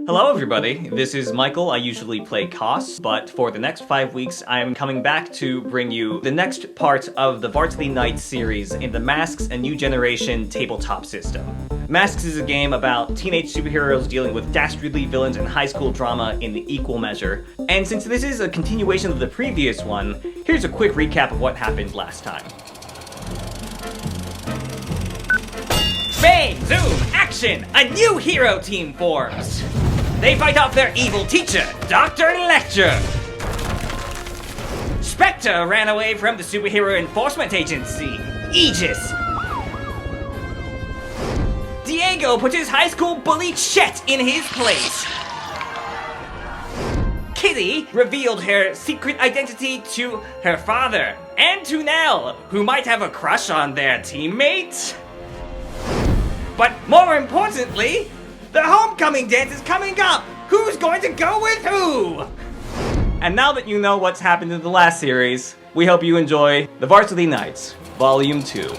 Hello everybody, this is Michael. I usually play Koss, but for the next 5 weeks I'm coming back to bring you the next part of the Varsity Knights series in the Masks and New Generation tabletop system. Masks is a game about teenage superheroes dealing with dastardly villains and high school drama in equal measure. And since this is a continuation of the previous one, here's a quick recap of what happened last time. Bang! Zoom! Action! A new hero team forms! They fight off their evil teacher, Dr. Lecter! Spectre ran away from the superhero enforcement agency, Aegis! Diego put his high school bully Chet in his place! Kitty revealed her secret identity to her father, and to Nell, who might have a crush on their teammate. But more importantly, the homecoming dance is coming up! Who's going to go with who? And now that you know what's happened in the last series, we hope you enjoy The Varsity Knights, Volume 2.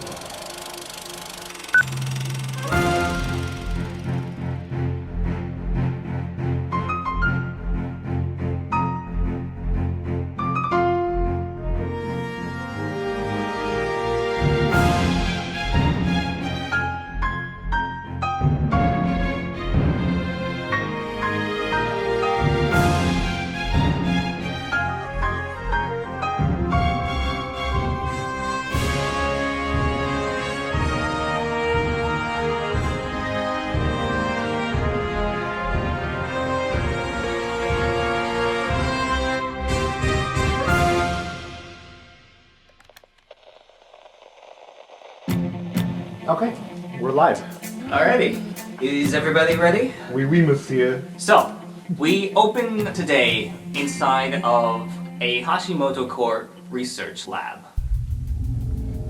Okay, we're live. Alrighty, is everybody ready? Oui, monsieur. So, we open today inside of a Hashimoto Court research lab.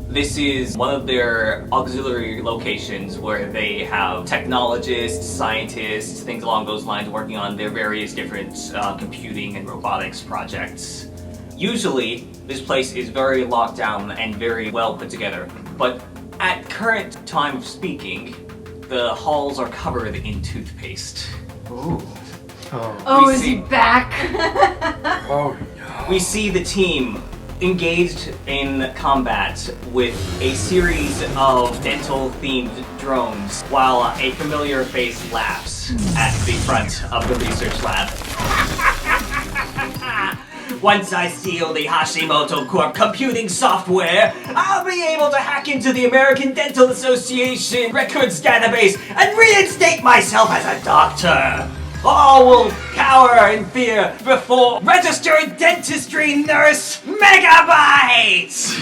This is one of their auxiliary locations where they have technologists, scientists, things along those lines working on their various different computing and robotics projects. Usually, this place is very locked down and very well put together, but at current time of speaking, the halls are covered in toothpaste. Ooh. Oh, is he back? Oh, no. We see the team engaged in combat with a series of dental-themed drones while a familiar face laughs at the front of the research lab. Once I steal the Hashimoto Corp computing software, I'll be able to hack into the American Dental Association records database and reinstate myself as a doctor. All will cower in fear before registered dentistry nurse Megabyte!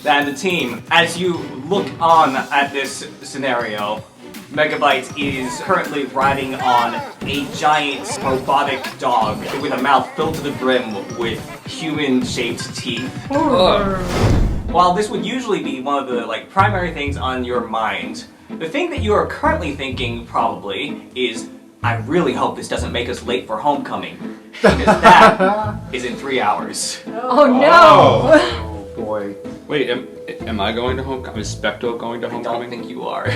And the team, as you look on at this scenario, Megabyte is currently riding on a giant robotic dog with a mouth filled to the brim with human-shaped teeth. While this would usually be one of the primary things on your mind, the thing that you are currently thinking probably is, I really hope this doesn't make us late for homecoming, because that is in 3 hours. Oh no! Oh boy. Wait, am I going to homecoming? Is Spectre going to I don't homecoming? think you are.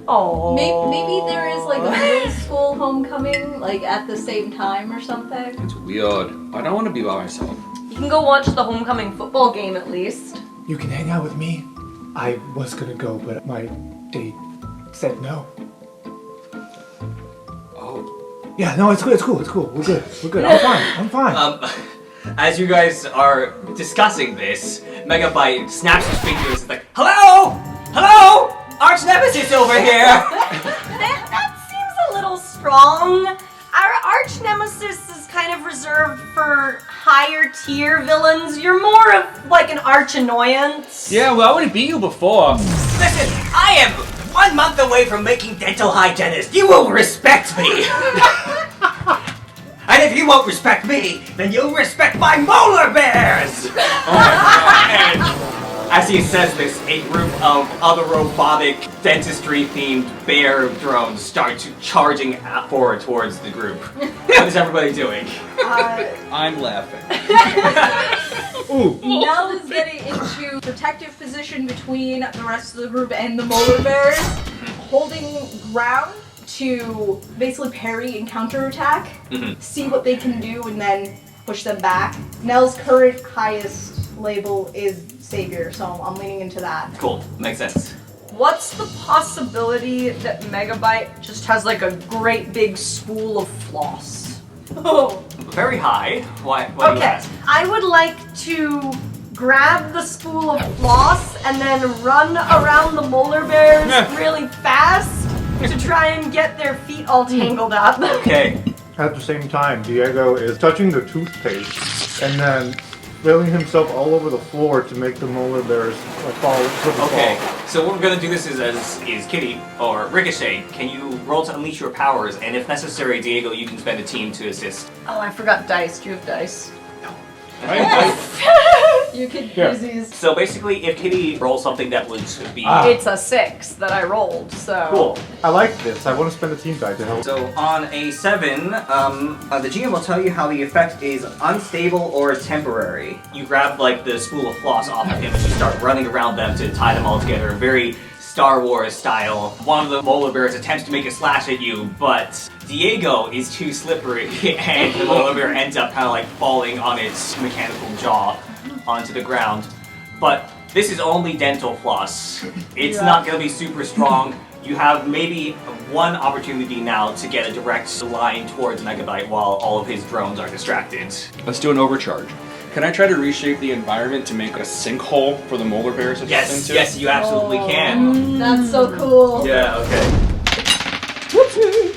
Oh. Maybe there is like a middle school homecoming, at the same time or something. It's weird. I don't want to be by myself. You can go watch the homecoming football game at least. You can hang out with me. I was gonna go, but my date said no. Oh. Yeah, no, it's cool. We're good. I'm fine. As you guys are discussing this, Megabyte snaps his fingers and is like, Hello! Hello! Arch Nemesis over here! That seems a little strong. Our arch nemesis is kind of reserved for higher tier villains. You're more of an arch annoyance. Yeah, well, I wouldn't beat you before. Listen, I am 1 month away from making dental hygienist. You will respect me! And if you won't respect me, then you'll respect my molar bears! As he says this, a group of other robotic, dentistry-themed bear drones start charging forward towards the group. What is everybody doing? I'm laughing. Ooh. Nell is getting into protective position between the rest of the group and the molar bears, holding ground to basically parry and counterattack, see what they can do, and then push them back. Nell's current highest label is Savior, so I'm leaning into that. Cool, makes sense. What's the possibility that Megabyte just has like a great big spool of floss? Oh. Very high. Why do you Okay, ask? I would like to grab the spool of floss and then run around the molar bears really fast to try and get their feet all tangled up. Okay. At the same time, Diego is touching the toothpaste and then filling himself all over the floor to make the molar bears fall to the Okay, fall. so what we're gonna do this is Kitty or Ricochet. Can you roll to unleash your powers? And if necessary, Diego, you can spend a team to assist. Oh, I forgot dice. Do you have dice? You could Yeah. use these. So basically, if Kitty rolls something that would be It's a 6 that I rolled, so... cool. I like this. I want to spend a team die to help. So on a 7, the GM will tell you how the effect is unstable or temporary. You grab like the spool of floss off of him and you start running around them to tie them all together. Very Star Wars style. One of the molar bears attempts to make a slash at you, but Diego is too slippery and the molar bear ends up kind of like falling on its mechanical jaw onto the ground. But this is only dental floss. It's not going to be super strong. You have maybe one opportunity now to get a direct line towards Megabyte while all of his drones are distracted. Let's do an overcharge. Can I try to reshape the environment to make a sinkhole for the molar bears to jump Yes, into? yes, you absolutely can. That's so cool. Yeah, okay.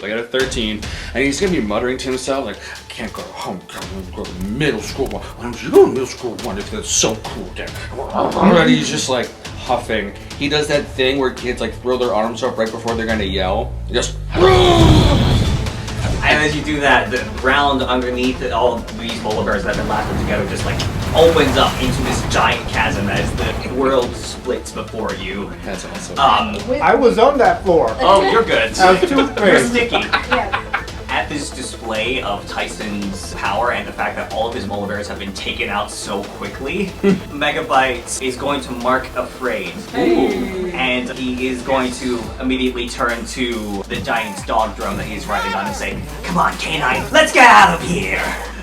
I got a 13, and he's gonna be muttering to himself like, I can't go home, I'm gonna go to middle school. Why don't you go to middle school one if it's so cool there? And he's just like huffing. He does that thing where kids like throw their arms up right before they're gonna yell. Just And as you do that, the ground underneath all of these molar bears that have been lasted together just like opens up into this giant chasm as the world splits before you. That's awesome. I was on that floor. Oh, you're good. I was You're toothpaste. sticky. Yeah. At this display of Tyson's power and the fact that all of his molar bears have been taken out so quickly, Megabyte is going to mark afraid. And he is going to immediately turn to the giant dog drone that he's riding on and say, "Come on, K9, let's get out of here!"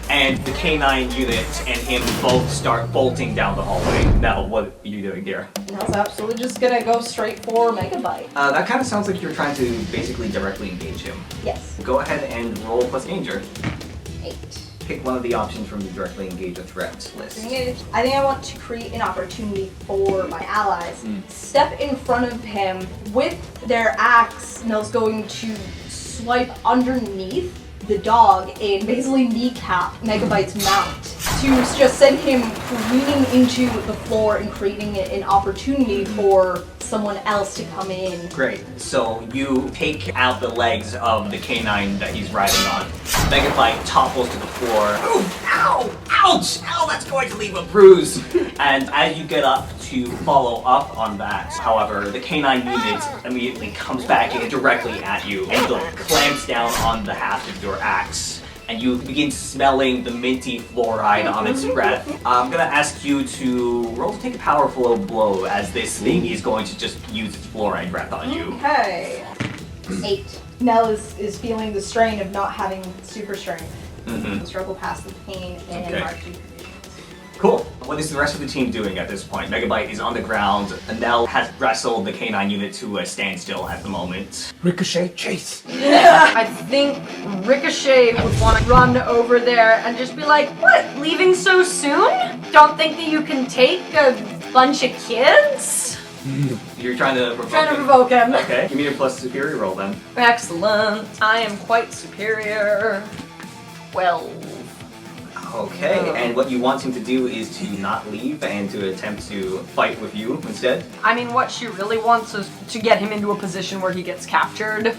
And the K9 unit and him both start bolting down the hallway. Now, what are you doing here? Nell's absolutely just gonna go straight for Megabyte. That kind of sounds like you're trying to basically directly engage him. Yes. Go ahead and roll plus danger. 8. Pick one of the options from the directly engage a threat list. I think I want to create an opportunity for my allies. Step in front of him with their axe. Nell's going to swipe underneath the dog and basically kneecap Megabyte's mount to just send him careening into the floor and creating an opportunity for someone else to come in. Great. So you take out the legs of the canine that he's riding on. Megabyte topples to the floor. Ooh, ow! Ouch! Ow, that's going to leave a bruise! And as you get up to follow up on that, however, the canine unit immediately comes back in directly at you and like clamps down on the haft of your axe. And you begin smelling the minty fluoride on its breath. I'm gonna ask you to roll to take a powerful blow as this thing is going to just use its fluoride breath on you. Okay. 8. Nell is feeling the strain of not having super strength. The struggle past the pain and Okay. marching. Cool. What is the rest of the team doing at this point? Megabyte is on the ground. Nell has wrestled the canine unit to a standstill at the moment. Ricochet, chase. I think Ricochet would want to run over there and just be like, "What, leaving so soon? Don't think that you can take a bunch of kids?" You're trying to provoke Trying to him. provoke him. Okay, give me a plus superior roll then. Excellent. I am quite superior. 12. Okay, and what you want him to do is to not leave and to attempt to fight with you instead? I mean, what she really wants is to get him into a position where he gets captured.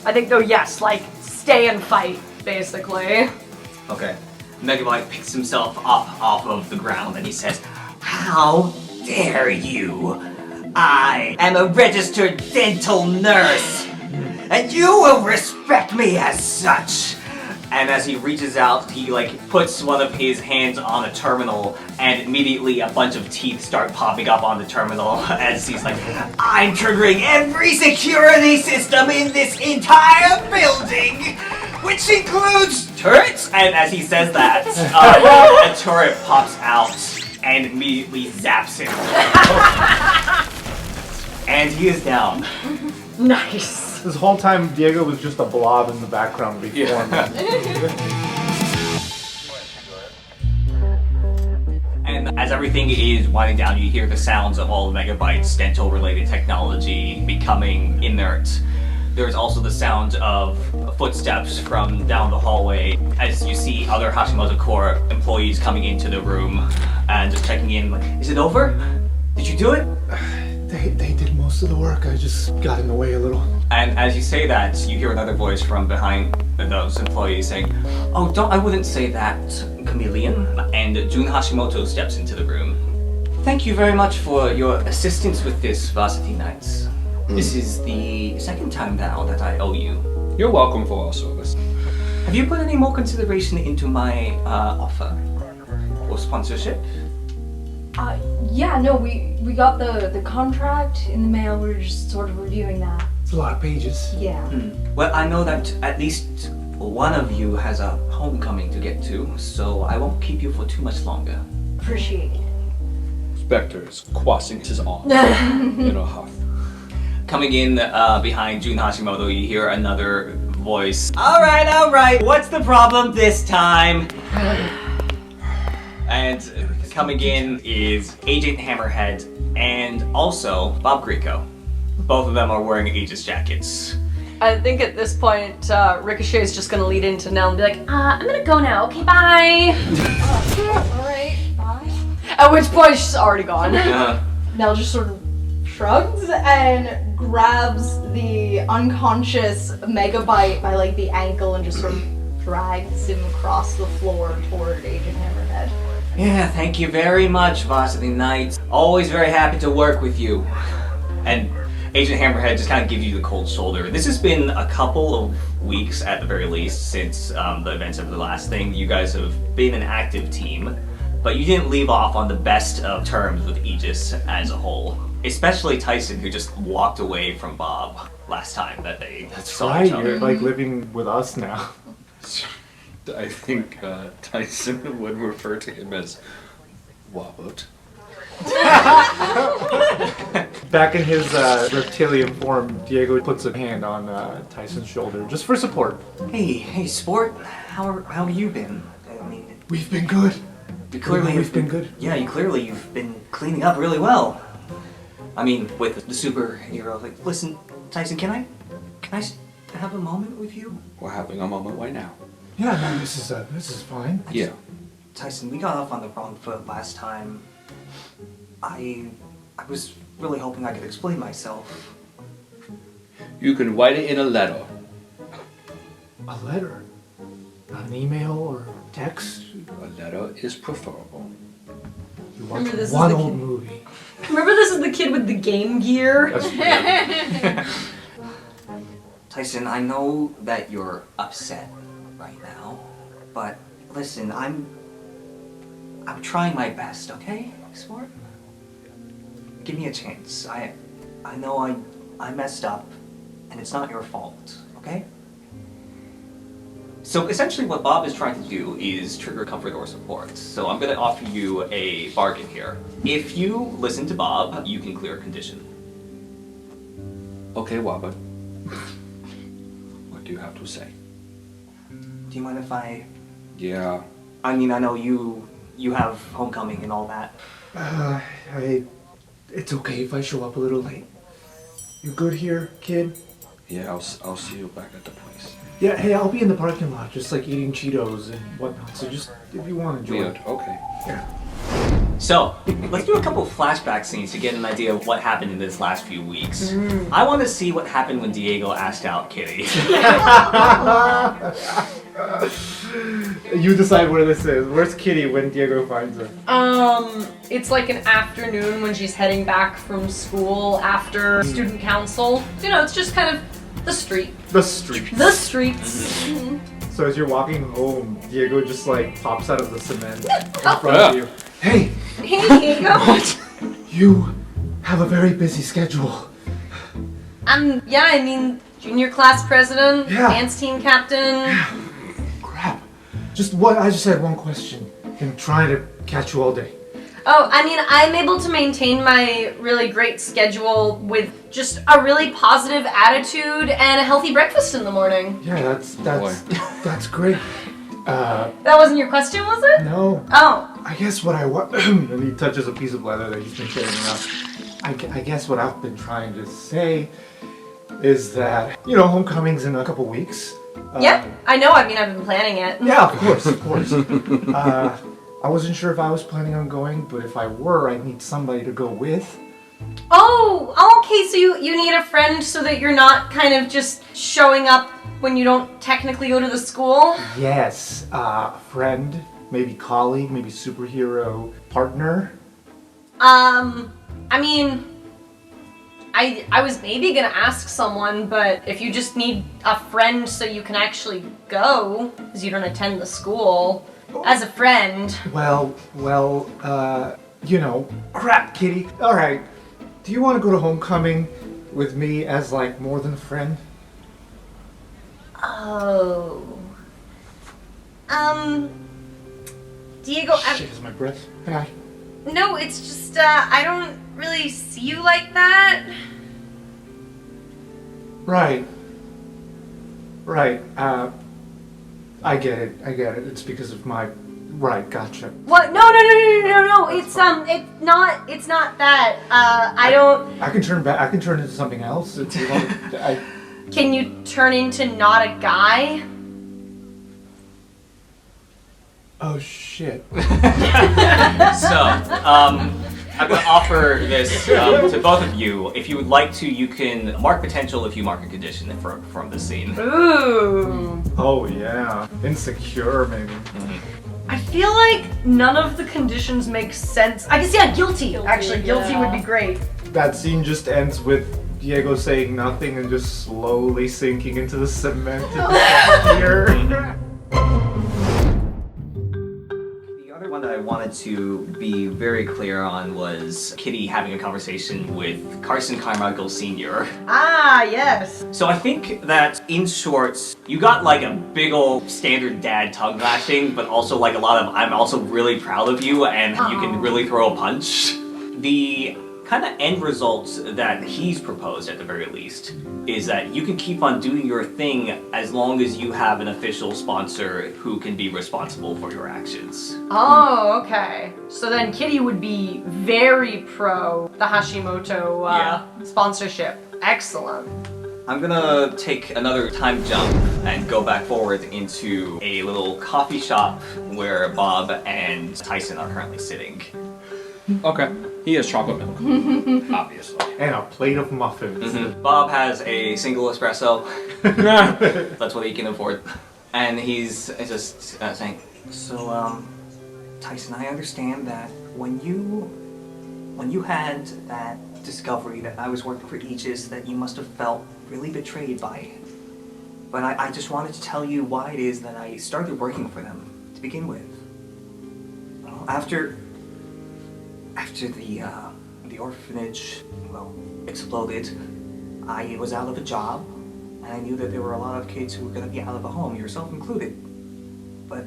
I think, though, yes, like, stay and fight, basically. Okay. Megabyte picks himself up off of the ground and he says, "How dare you? I am a registered dental nurse, and you will respect me as such. And as he reaches out, he puts one of his hands on a terminal, and immediately a bunch of teeth start popping up on the terminal as he's like, I'm triggering every security system in this entire building, which includes turrets. And as he says that, a turret pops out and immediately zaps him. And he is down. Nice. This whole time, Diego was just a blob in the background before And as everything is winding down, you hear the sounds of all the Megabytes dental-related technology becoming inert. There's also the sound of footsteps from down the hallway as you see other Hashimoto Corp employees coming into the room and just checking in. Like, is it over? Did you do it? They did most of the work. I just got in the way a little. And as you say that, you hear another voice from behind those employees saying, "Oh, I wouldn't say that, Chameleon." And Jun Hashimoto steps into the room. Thank you very much for your assistance with this, Varsity Knights. This is the second time now that I owe you. You're welcome for our service. Have you put any more consideration into my offer or sponsorship? Yeah, no, we got the contract in the mail. We were just sort of reviewing that. It's a lot of pages. Yeah. Well, I know that at least one of you has a homecoming to get to, so I won't keep you for too much longer. Appreciate it. Spectre is crossing his arms in a huff. Coming in behind Jun Hashimoto, you hear another voice. All right, what's the problem this time? And coming in is Agent Hammerhead and also Bob Greco. Both of them are wearing Aegis jackets. I think at this point, Ricochet is just gonna lead into Nell and be like, I'm gonna go now, okay, bye. Alright, bye. At which point she's already gone. Nell just sort of shrugs and grabs the unconscious Megabyte by like the ankle and just sort of drags him across the floor toward Agent Hammerhead. Yeah, thank you very much, Varsity Knights. Always very happy to work with you. And Agent Hammerhead just kind of gives you the cold shoulder. This has been a couple of weeks at the very least since the events of the last thing. You guys have been an active team, but you didn't leave off on the best of terms with Aegis as a whole. Especially Tyson, who just walked away from Bob last time that they saw each other. You're like living with us now. I think Tyson would refer to him as Wobbot. Back in his reptilian form, Diego puts a hand on Tyson's shoulder, just for support. Hey, sport. How have you been? I mean, We've been good. you clearly We've been good. Yeah, you've been cleaning up really well. I mean, with the superhero. Like, listen, Tyson, can I have a moment with you? We're having a moment right now. Yeah, no, this is fine. Yeah. Tyson, we got off on the wrong foot last time. I was really hoping I could explain myself. You can write it in a letter. A letter? Not an email or text? A letter is preferable. You watch Remember, this is one the old kid- movie. Remember, this is the kid with the Game Gear? Tyson, I know that you're upset right now, but listen, I'm trying my best, okay, Sport? Give me a chance. I know I messed up, and it's not your fault, okay? So essentially what Bob is trying to do is trigger comfort or support. So I'm going to offer you a bargain here. If you listen to Bob, you can clear a condition. Okay, Wobbot. What do you have to say? Do you mind if I... Yeah. I mean, I know you have homecoming and all that. It's okay if I show up a little late. You good here, kid? Yeah, I'll see you back at the place. Yeah, hey, I'll be in the parking lot, just like eating Cheetos and whatnot. So just if you want to join. Weird. Okay. Yeah. So, let's do a couple of flashback scenes to get an idea of what happened in this last few weeks. I want to see what happened when Diego asked out Kitty. You decide where this is. Where's Kitty when Diego finds her? It's like an afternoon when she's heading back from school after student council. You know, it's just kind of The street. The street. The streets. So as you're walking home, Diego just like pops out of the cement in front Yeah. of you. Hey, Hey, Diego. you have a very busy schedule. Yeah, I mean, junior class president, Yeah. dance team captain. Crap. I just had one question. Been trying to catch you all day. Oh, I mean, I'm able to maintain my really great schedule with just a really positive attitude and a healthy breakfast in the morning. Yeah, that's great. That wasn't your question, was it? No. Oh. I guess what I want, and he touches a piece of leather that he's been carrying around. I guess what I've been trying to say is that, homecoming's in a couple weeks. Yeah, I know. I mean, I've been planning it. Yeah, of course. I wasn't sure if I was planning on going, but if I were, I'd need somebody to go with. Oh, okay, so you need a friend so that you're not kind of just showing up when you don't technically go to the school? Yes, friend, maybe colleague, maybe superhero, partner. I mean, I was maybe gonna ask someone, but if you just need a friend so you can actually go, because you don't attend the school, as a friend. Well, crap, kitty. Alright, do you want to go to homecoming with me as, like, more than a friend? Oh. Diego, Shit, is my breath back? no, it's just, I don't really see you like that. Right. I get it. It's because of my... Right, gotcha. What? No, it's not that. I don't... I can turn into something else if you want. Can you turn into not a guy? Oh, shit. So, I'm going to offer this to both of you. If you would like to, you can mark potential if you mark a condition from the scene. Ooh. Oh, yeah. Insecure, maybe. I feel like none of the conditions make sense. I guess, yeah, guilty. Actually, guilty would be great. That scene just ends with Diego saying nothing and just slowly sinking into the cement here. The other one that I wanted to be very clear on was Kitty having a conversation with Carson Carmichael Sr. Ah, yes. So I think that, in short, you got like a big old standard dad tongue lashing, but also like a lot of I'm also really proud of you and you can really throw a punch. The kind of end result that he's proposed, at the very least, is that you can keep on doing your thing as long as you have an official sponsor who can be responsible for your actions. Oh, okay. So then Kitty would be very pro the Hashimoto sponsorship. Excellent. I'm gonna take another time jump and go back forward into a little coffee shop where Bob and Tyson are currently sitting. Okay. He has chocolate milk, obviously. And a plate of muffins. Bob has a single espresso. That's what he can afford. And he's just saying, so, Tyson, I understand that when you had that discovery that I was working for Aegis, that you must have felt really betrayed by it. But I just wanted to tell you why it is that I started working for them to begin with. After the orphanage, exploded, I was out of a job, and I knew that there were a lot of kids who were going to be out of a home, yourself included. But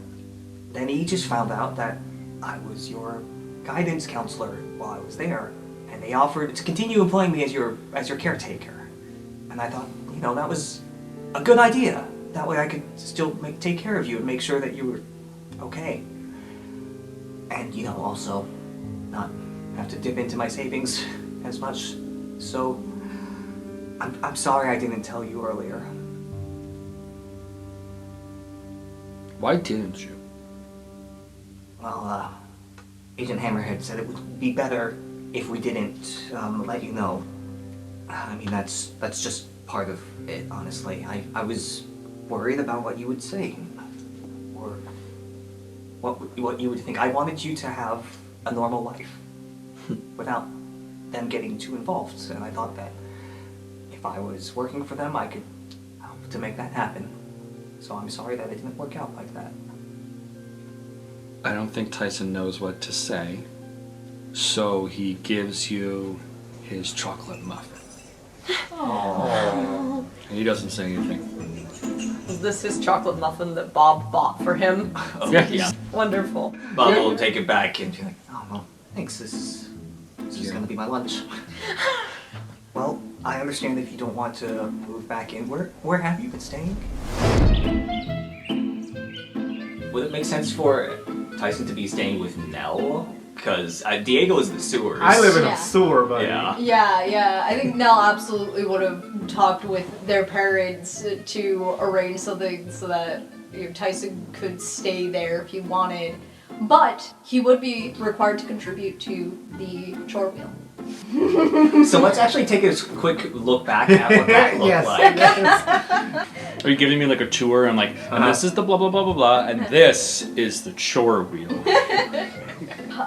then he just found out that I was your guidance counselor while I was there, and they offered to continue employing me as your caretaker. And I thought, that was a good idea. That way I could still take care of you and make sure that you were okay. And, also not have to dip into my savings as much. So, I'm sorry I didn't tell you earlier. Why didn't you? Well, Agent Hammerhead said it would be better if we didn't let you know. I mean, that's just part of it, honestly. I was worried about what you would say. Or what you would think. I wanted you to have a normal life without them getting too involved. And I thought that if I was working for them, I could to make that happen. So I'm sorry that it didn't work out like that. I don't think Tyson knows what to say, so he gives you his chocolate muffin. Oh. And he doesn't say anything. Is this his chocolate muffin that Bob bought for him? Oh, Yeah. Wonderful. Bob will take it back and be like, oh, well, thanks, this is gonna be my lunch. Well, I understand if you don't want to move back in. Where have you been staying? Would it make sense for Tyson to be staying with Nell? Because Diego is in the sewers. I live in Yeah. a sewer, buddy. Yeah. Yeah. I think Nell absolutely would have talked with their parents to arrange something so that Tyson could stay there if he wanted. But he would be required to contribute to the chore wheel. So let's actually take a quick look back at what that looked Yes. like. Are you giving me like a tour and like, and this is the blah blah blah blah blah, and this is the chore wheel.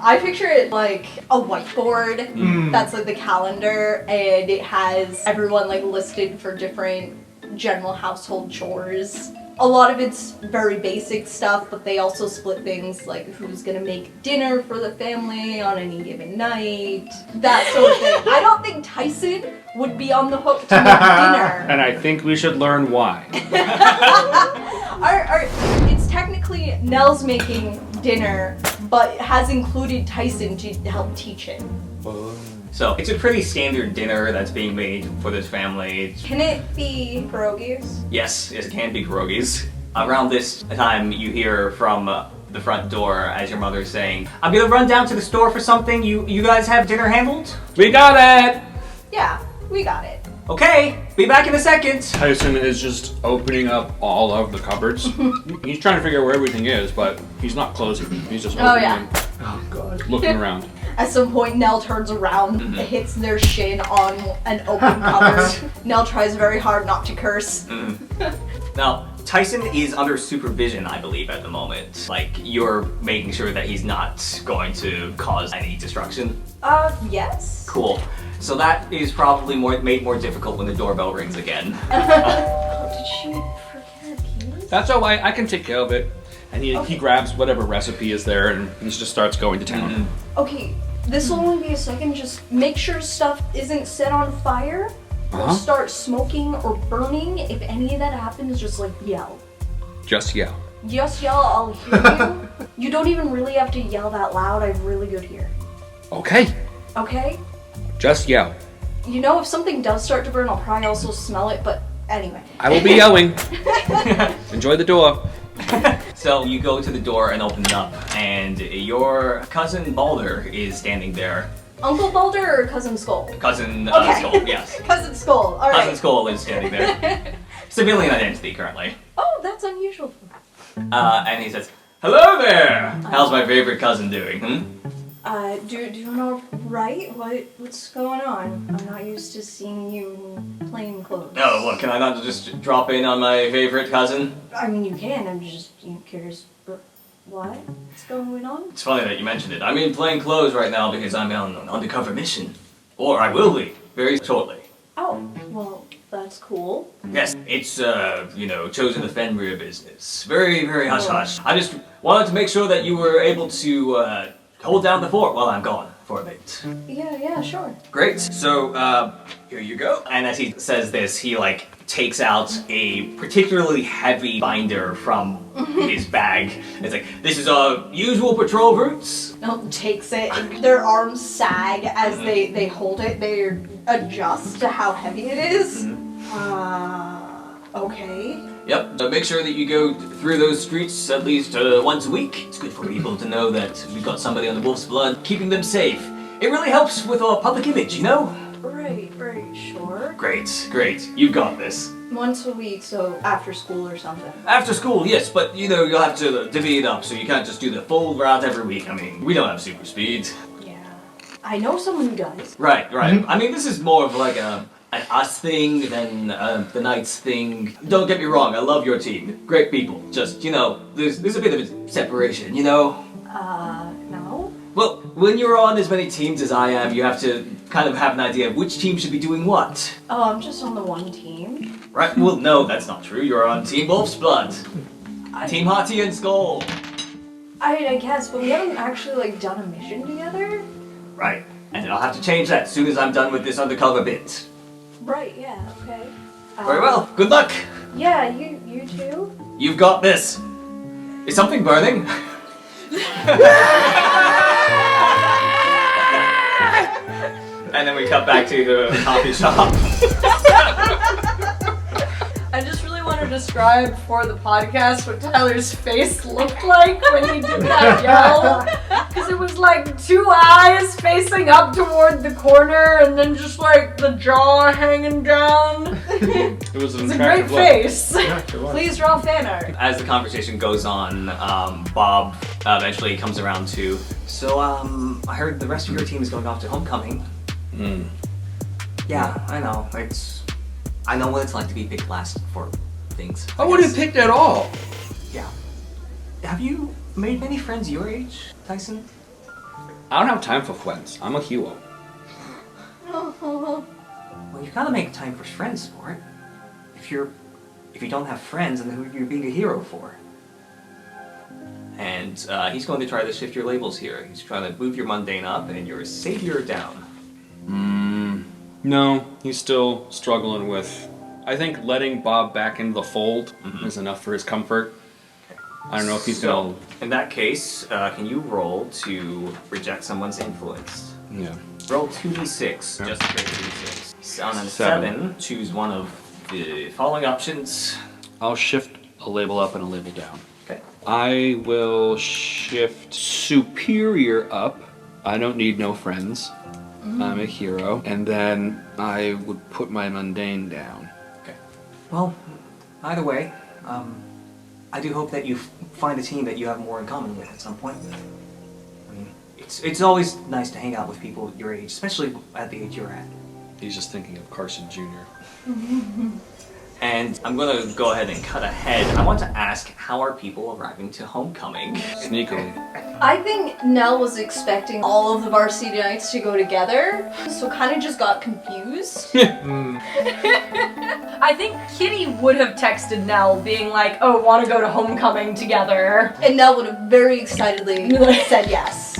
I picture it like a whiteboard that's like the calendar, and it has everyone like listed for different general household chores. A lot of it's very basic stuff, but they also split things like who's gonna make dinner for the family on any given night, that sort of thing. I don't think Tyson would be on the hook to make dinner. And I think we should learn why. It's technically Nell's making dinner, but has included Tyson to help teach it. So it's a pretty standard dinner that's being made for this family. Can it be pierogies? Yes, it can be pierogies. Around this time, you hear from the front door as your mother's saying, I'm gonna run down to the store for something. You guys have dinner handled? We got it! Yeah, we got it. Okay, be back in a second. Tyson is just opening up all of the cupboards. He's trying to figure out where everything is, but he's not closing. He's just opening them, Oh, God. looking around. At some point, Nell turns around, hits their shin on an open cupboard. Nell tries very hard not to curse. Now, Tyson is under supervision, I believe, at the moment. Like, you're making sure that he's not going to cause any destruction. Yes. Cool. So that is probably made more difficult when the doorbell rings again. Did she forget her keys? That's all right, I can take care of it. And he grabs whatever recipe is there and he just starts going to town. Okay, this will only be a second. Just make sure stuff isn't set on fire or start smoking or burning. If any of that happens, just like yell. Just yell. Just yell, I'll hear you. You don't even really have to yell that loud. I have really good ear. Okay, Okay? just yell. You know, if something does start to burn, I'll probably also smell it, but anyway. I will be yelling. Enjoy the door. So you go to the door and open it up, and your cousin Balder is standing there. Uncle Balder or Cousin Skull? Cousin Okay. Skull, yes. Cousin Skull, alright. Cousin Skull is standing there. Civilian identity currently. Oh, that's unusual. And he says, "Hello there! How's my favorite cousin doing, Do you know right? What's going on? I'm not used to seeing you in plain clothes. Oh, what, can I not just drop in on my favorite cousin? I mean, you can. I'm just curious. But what? What's going on? It's funny that you mentioned it. I'm in plain clothes right now because I'm on an undercover mission. Or I will be, very shortly. Oh, well, that's cool. Yes, it's, chosen offender business. Very, very hush-hush. I just wanted to make sure that you were able to, hold down the fort while I'm gone for a bit. Yeah, sure. Great. So, here you go. And as he says this, he, takes out a particularly heavy binder from his bag. It's like, this is our usual patrol routes. Milton takes it. Their arms sag as they hold it. They adjust to how heavy it is. Okay. Yep, so make sure that you go through those streets at least once a week. It's good for people to know that we've got somebody on the wolf's blood, keeping them safe. It really helps with our public image, you know? Right, sure. Great. You've got this. Once a week, so after school or something. After school, yes, but you'll have to divvy it up, so you can't just do the full route every week. I mean, we don't have super speed. Yeah. I know someone who does. Right. I mean, this is more of like an us thing than the Knights thing. Don't get me wrong, I love your team. Great people. Just, there's a bit of a separation, No? Well, when you're on as many teams as I am, you have to kind of have an idea of which team should be doing what. Oh, I'm just on the one team. Right, well, no, that's not true. You're on Team Wolf's Blood. Team Hati and Skull. I guess, but we haven't actually, like, done a mission together. Right, and I'll have to change that as soon as I'm done with this undercover bit. Right, yeah, okay. Very well, good luck. Yeah, you too? You've got this. Is something burning? And then we cut back to the coffee shop. I just really want to describe for the podcast what Tyler's face looked like when he did that yell. Because it was like 2 eyes facing up toward the corner and then just like the jaw hanging down. It was an It's a great attractive look. face. Yeah, it was. Please draw fan art. As the conversation goes on, Bob eventually comes around to, so, I heard the rest of your team is going off to homecoming. Yeah, I know. I know what it's like to be picked last for things. I wouldn't have picked at all. Yeah. Have you made many friends your age, Tyson? I don't have time for friends. I'm a hero. Well, you gotta make time for friends for it. If you don't have friends, then who are you being a hero for? And he's going to try to shift your labels here. He's trying to move your mundane up and your savior down. No, he's still struggling with... I think letting Bob back into the fold is enough for his comfort. I don't know if he's gonna... In that case, can you roll to reject someone's influence? Yeah. Roll 2d6, just a straight 2d6. On a 7, choose one of the following options. I'll shift a label up and a label down. Okay. I will shift superior up. I don't need no friends. I'm a hero. And then I would put my mundane down. Okay. Well, either way, I do hope that you find a team that you have more in common with at some point. I mean, it's always nice to hang out with people your age, especially at the age you're at. He's just thinking of Carson Jr. And I'm gonna go ahead and cut ahead. I want to ask, how are people arriving to homecoming? Sneakily. I think Nell was expecting all of the Varsity Knights to go together, so kind of just got confused. I think Kitty would have texted Nell being like, oh, want to go to homecoming together. And Nell would have very excitedly said yes.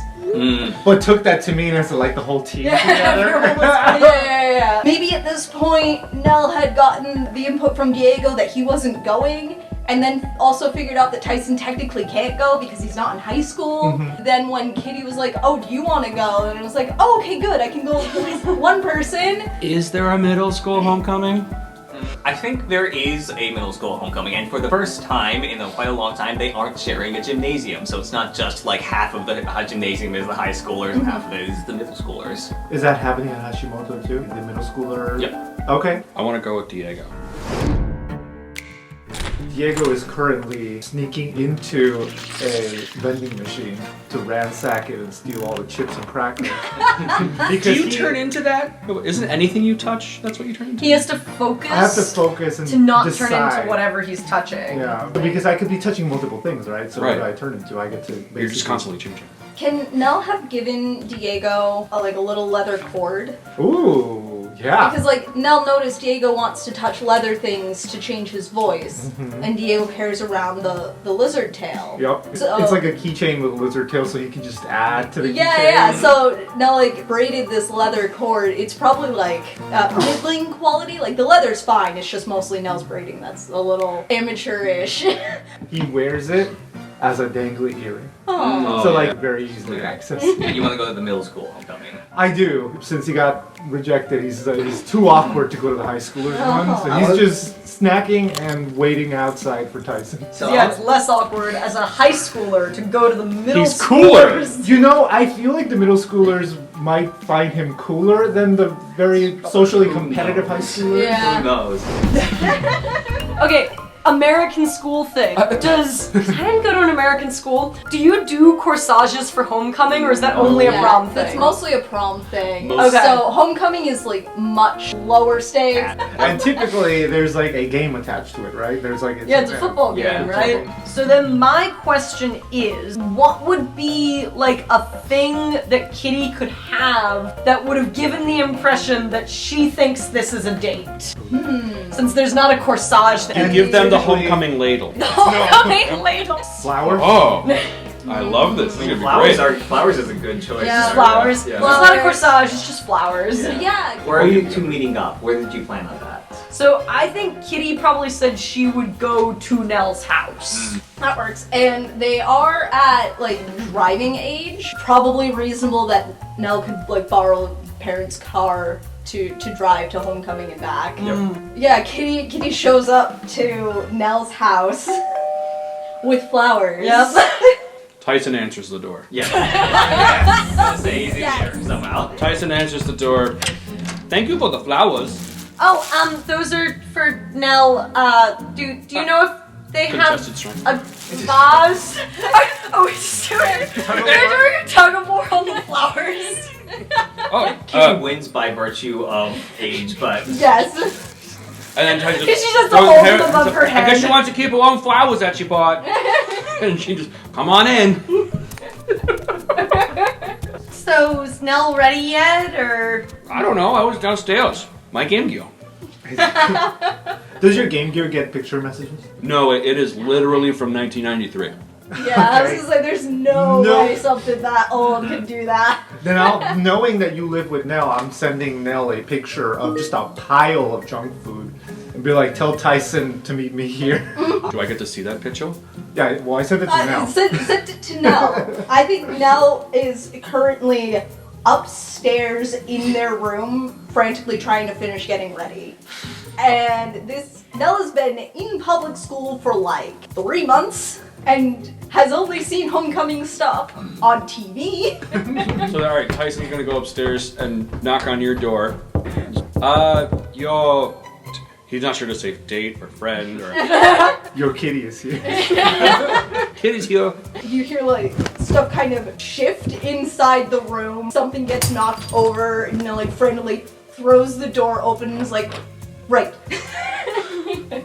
But took that to mean as like the whole team together. Yeah. Maybe at this point, Nell had gotten the input from Diego that he wasn't going, and then also figured out that Tyson technically can't go because he's not in high school. Then when Kitty was like, oh, do you want to go? And it was like, oh, okay, good, I can go with at least one person. Is there a middle school homecoming? I think there is a middle school homecoming, and for the first time in quite a long time, they aren't sharing a gymnasium. So it's not just like half of the gymnasium is the high schoolers and half of it is the middle schoolers. Is that happening at Hashimoto too? The middle schooler? Yep. Okay. I want to go with Diego. Diego is currently sneaking into a vending machine to ransack it and steal all the chips and crackers. Do you turn into that? Isn't anything you touch, that's what you turn into? He has to focus. I have to focus and to not decide. turn into whatever he's touching. Yeah, because I could be touching multiple things, right? So Right. what do I turn into? I get to basically... You're just constantly changing. Can Nell have given Diego a little leather cord? Ooh, yeah. Because Nell noticed Diego wants to touch leather things to change his voice, and Diego carries around the lizard tail. Yep. So- It's like a keychain with a lizard tail, so he can just add to the keychain. Yeah. So Nell braided this leather cord. It's probably middling quality. Like the leather's fine. It's just mostly Nell's braiding that's a little amateurish. He wears it as a dangly earring. Oh. So yeah. very easily accessed. You want to go to the middle school homecoming? I do. Since he got rejected, he's too awkward to go to the high schoolers one. So he's just snacking and waiting outside for Tyson. So yeah, it's less awkward as a high schooler to go to the middle He's cooler. schoolers. You know, I feel like the middle schoolers might find him cooler than the very socially competitive high schoolers. Yeah. Who knows? Okay, American school thing. I didn't go to an American school. Do you do corsages for homecoming, or is that only a prom thing? It's mostly a prom thing. Okay. So homecoming is like much lower stakes. And typically there's like a game attached to it, right? There's like It's a football game, right? So then my question is, what would be like a thing that Kitty could have that would have given the impression that she thinks this is a date? Since there's not a corsage that You give them the homecoming ladle. homecoming ladle. Flowers? Oh, I love this. I think it'd be great. Flowers is a good choice. Yeah. Flowers. Yeah. Well, it's not a corsage, it's just flowers. Yeah. Where are you two meeting up? Where did you plan on that? So I think Kitty probably said she would go to Nell's house. That works. And they are at like driving age. Probably reasonable that Nell could like borrow parents' car to drive to homecoming and back. Yeah, Kitty shows up to Nell's house with flowers. Yep. Tyson answers the door. Yeah. That's easy Yes. there, somehow. Tyson answers the door. Thank you for the flowers. Oh, those are for Nell. Do you know if they have Contested strength. a vase? Oh, it's Stewart. They're doing a tug of war on the flowers. Oh, Kitty wins by virtue of age, but Yes. and then Tyson She just throws holds her- them above her I guess head. she wants to keep her own flowers that she bought. And she just, come on in. So is Nell ready yet, or? I don't know, I was downstairs. My Game Gear. Does your Game Gear get picture messages? No, it is literally from 1993. Yeah, I was Okay. gonna say there's no way something that old could do that. Then knowing that you live with Nell, I'm sending Nell a picture of just a pile of junk food and be like, tell Tyson to meet me here. Do I get to see that picture? Yeah, well, I sent it to Nell. Send it to Nell. I think Nell is currently upstairs in their room, frantically trying to finish getting ready. And Nell has been in public school for like 3 months and has only seen homecoming stuff on TV. So, alright, Tyson's gonna go upstairs and knock on your door. He's not sure to say date or friend or Your kitty is here. Kitty's here. You hear like stuff kind of shift inside the room. Something gets knocked over, and like frantically throws the door open and is like, right.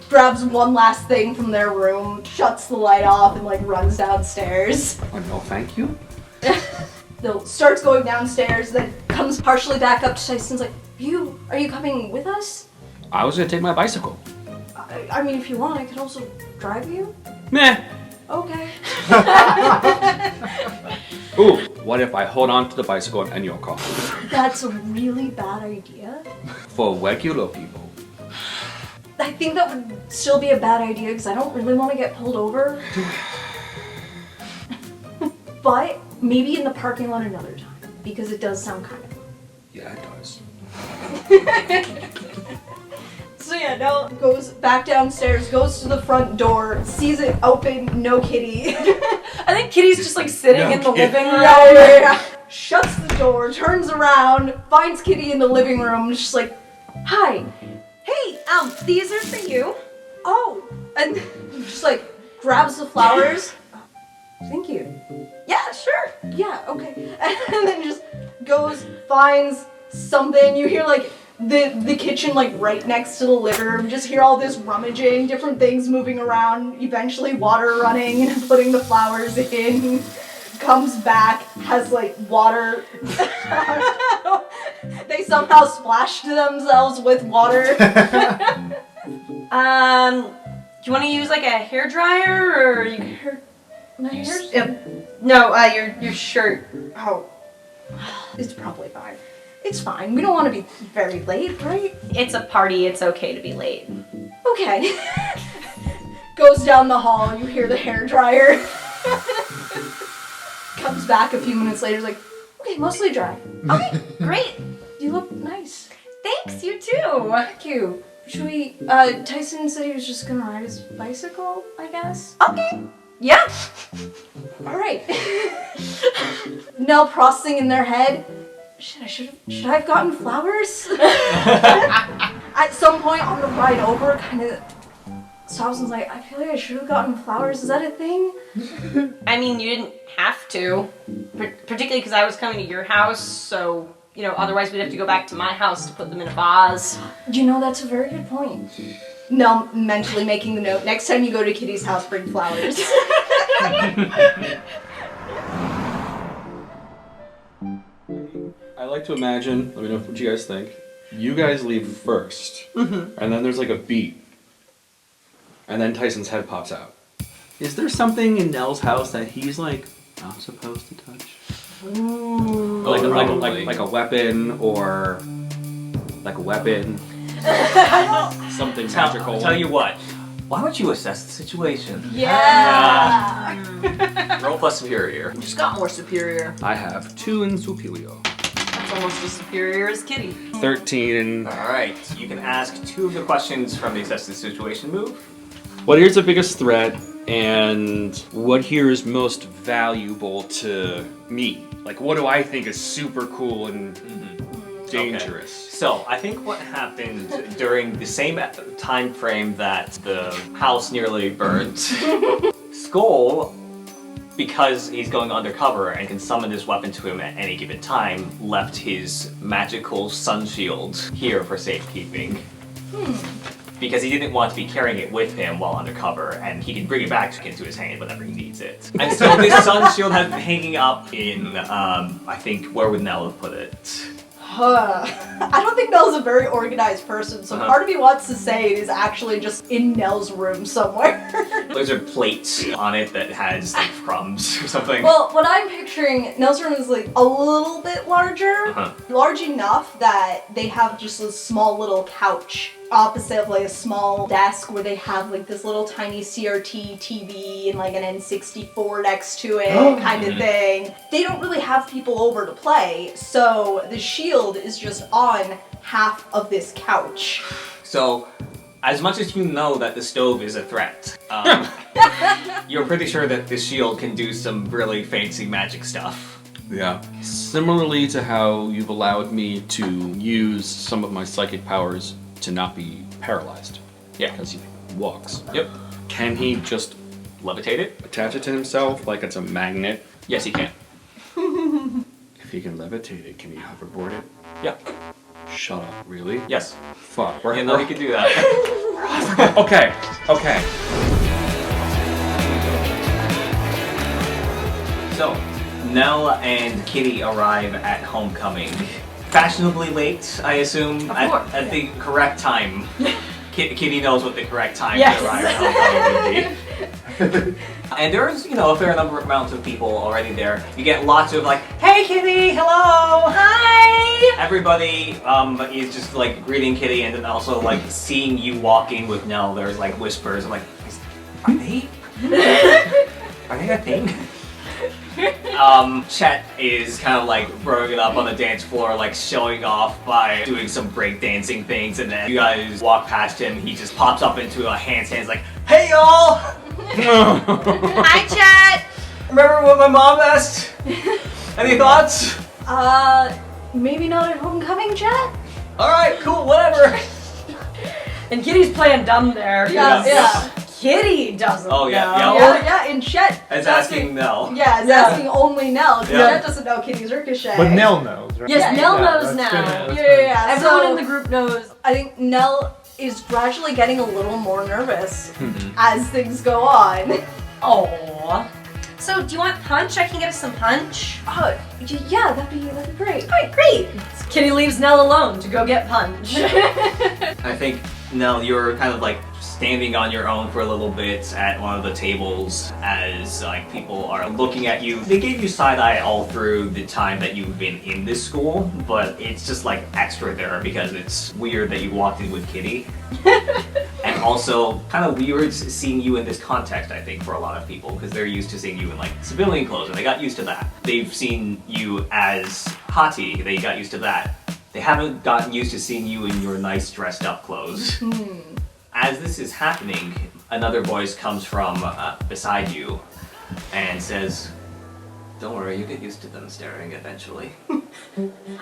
Grabs one last thing from their room, shuts the light off, and like runs downstairs. Oh no, thank you. Starts going downstairs, then comes partially back up to Tyson's like, are you coming with us? I was gonna take my bicycle. I mean, if you want, I could also drive you. Meh. Okay. Ooh, what if I hold on to the bicycle and your car? That's a really bad idea. For regular people. I think that would still be a bad idea because I don't really want to get pulled over. But maybe in the parking lot another time because it does sound kind of fun. Yeah, it does. So yeah, Nell goes back downstairs, goes to the front door, sees it open, no kitty. I think Kitty's just like sitting in the living room. Yeah. Shuts the door, turns around, finds Kitty in the living room, just like, hi. Hey, these are for you. Oh, and just like grabs the flowers. Thank you. Yeah, sure. Yeah, okay. And then just goes, finds something. You hear like the kitchen like right next to the living room. Just hear all this rummaging, different things moving around. Eventually water running and putting the flowers in. Comes back, has like water. They somehow splashed themselves with water. Do you want to use like a hair dryer or My hair's... No, your shirt. Oh. It's probably fine. It's fine. We don't want to be very late, right? It's a party. It's okay to be late. Okay. Goes down the hall. You hear the hair dryer. Comes back a few minutes later. Is like, okay, mostly dry. Okay, great. You look nice. Thanks, you too. Thank you. Should we? Tyson said he was just gonna ride his bicycle, I guess. Okay. Yeah. All right. Nell processing in their head. Should I have gotten flowers? At some point on the ride over, kind of stops and is like, I feel like I should have gotten flowers. Is that a thing? I mean, you didn't have to, particularly because I was coming to your house, so, you know, otherwise we'd have to go back to my house to put them in a vase. You know, that's a very good point. No, mentally making the note. Next time you go to Kitty's house, bring flowers. I like to imagine, let me know what you guys think. You guys leave first, and then there's like a beat, and then Tyson's head pops out. Is there something in Nell's house that he's like not supposed to touch? Ooh. Like a weapon, or like a weapon. Something magical. I'll tell you what. Why don't you assess the situation? Yeah. Roll plus superior. Just got more superior. I have 2 in superior. That's almost as superior as Kitty. 13. Alright, you can ask 2 of the questions from the assess the situation move. What here's the biggest threat, and what here is most valuable to me? Like, what do I think is super cool and dangerous? Okay. So, I think what happened during the same time frame that the house nearly burnt, Skull, because he's going undercover and can summon this weapon to him at any given time, left his magical sun shield here for safekeeping. Because he didn't want to be carrying it with him while undercover, and he can bring it back into his hand whenever he needs it. And so this sun shield has been hanging up in, I think, where would Nell have put it? I don't think Nell's a very organized person, so part of me wants to say it is actually just in Nell's room somewhere. There's a plate on it that has like crumbs or something. Well, what I'm picturing, Nell's room is like a little bit larger. Large enough that they have just a small little couch opposite of like a small desk where they have like this little tiny CRT TV and like an N64 next to it kind of thing. They don't really have people over to play, so the shield is just on half of this couch. So, as much as you know that the stove is a threat, you're pretty sure that this shield can do some really fancy magic stuff. Yeah. Similarly to how you've allowed me to use some of my psychic powers to not be paralyzed. Yeah. Because he walks. Yep. Can he just Levitate it? attach it to himself like it's a magnet? Yes, he can. If he can levitate it, can he hoverboard it? Yeah. Shut up, really? Yes. Fuck. You know he can do that. Okay. So, Nell and Kitty arrive at homecoming. Fashionably late, I assume, at the correct time. Kitty knows what the correct time to arrive at homecoming would be. And there's, a fair amount of people already there. You get lots of like, hey Kitty, hello! Hi! Everybody is just like greeting Kitty, and then also like seeing you walk in with Nell, there's like whispers of like, are they a thing? Chet is kind of like throwing it up on the dance floor, like showing off by doing some breakdancing things, and then you guys walk past him, he just pops up into a handstand, like, hey y'all! Hi, Chet! Remember what my mom asked? Any thoughts? Maybe not at homecoming, Chet? Alright, cool, whatever. And Kitty's playing dumb there. Yeah. Kitty doesn't Oh, yeah, know. yeah. And Chet It's is asking Nell. Yeah, it's asking only Nell, because Yeah. Chet doesn't know Kitty's Ricochet. But Nell knows, right? Yes, Nell knows that's now. good, that's Yeah. Everyone So, in the group knows. I think Nell is gradually getting a little more nervous as things go on. Aww. So, do you want punch? I can get us some punch. Yeah, that'd be great. Alright, great! Kitty leaves Nell alone to go get punch. I think, Nell, you're kind of like standing on your own for a little bit at one of the tables as like people are looking at you. They gave you side eye all through the time that you've been in this school, but it's just like extra there because it's weird that you walked in with Kitty. And also kind of weird seeing you in this context, I think, for a lot of people, because they're used to seeing you in like civilian clothes and they got used to that. They've seen you as Hati, they got used to that. They haven't gotten used to seeing you in your nice dressed up clothes. As this is happening, another voice comes from beside you and says, don't worry, you get used to them staring eventually.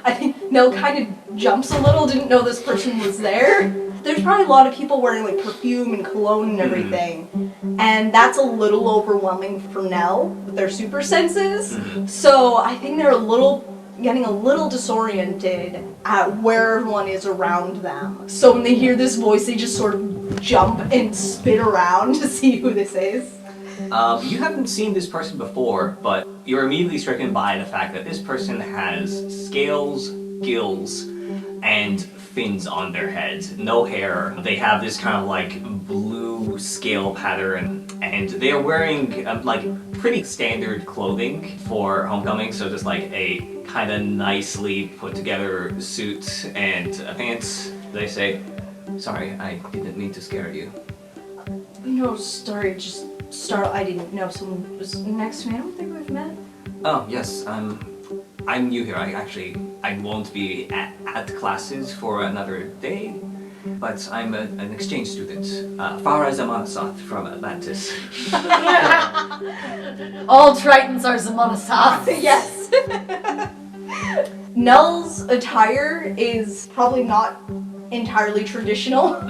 I think Nell kind of jumps a little, didn't know this person was there. There's probably a lot of people wearing like perfume and cologne and everything, and that's a little overwhelming for Nell with their super senses. So I think they're getting a little disoriented at where everyone is around them. So when they hear this voice, they just sort of jump and spin around to see who this is. You haven't seen this person before, but you're immediately stricken by the fact that this person has scales, gills, and fins on their heads. No hair. They have this kind of like blue scale pattern, and they are wearing like pretty standard clothing for homecoming, so just like a kind of nicely put together suit and pants. They say, "Sorry, I didn't mean to scare you." No, sorry, just I didn't know someone was next to me. I don't think we've met. Oh, yes, I'm new here. I won't be at classes for another day, but I'm an exchange student. Farah Zamanasat from Atlantis. All Tritons are Zamonasath. Yes. Nell's attire is probably not entirely traditional.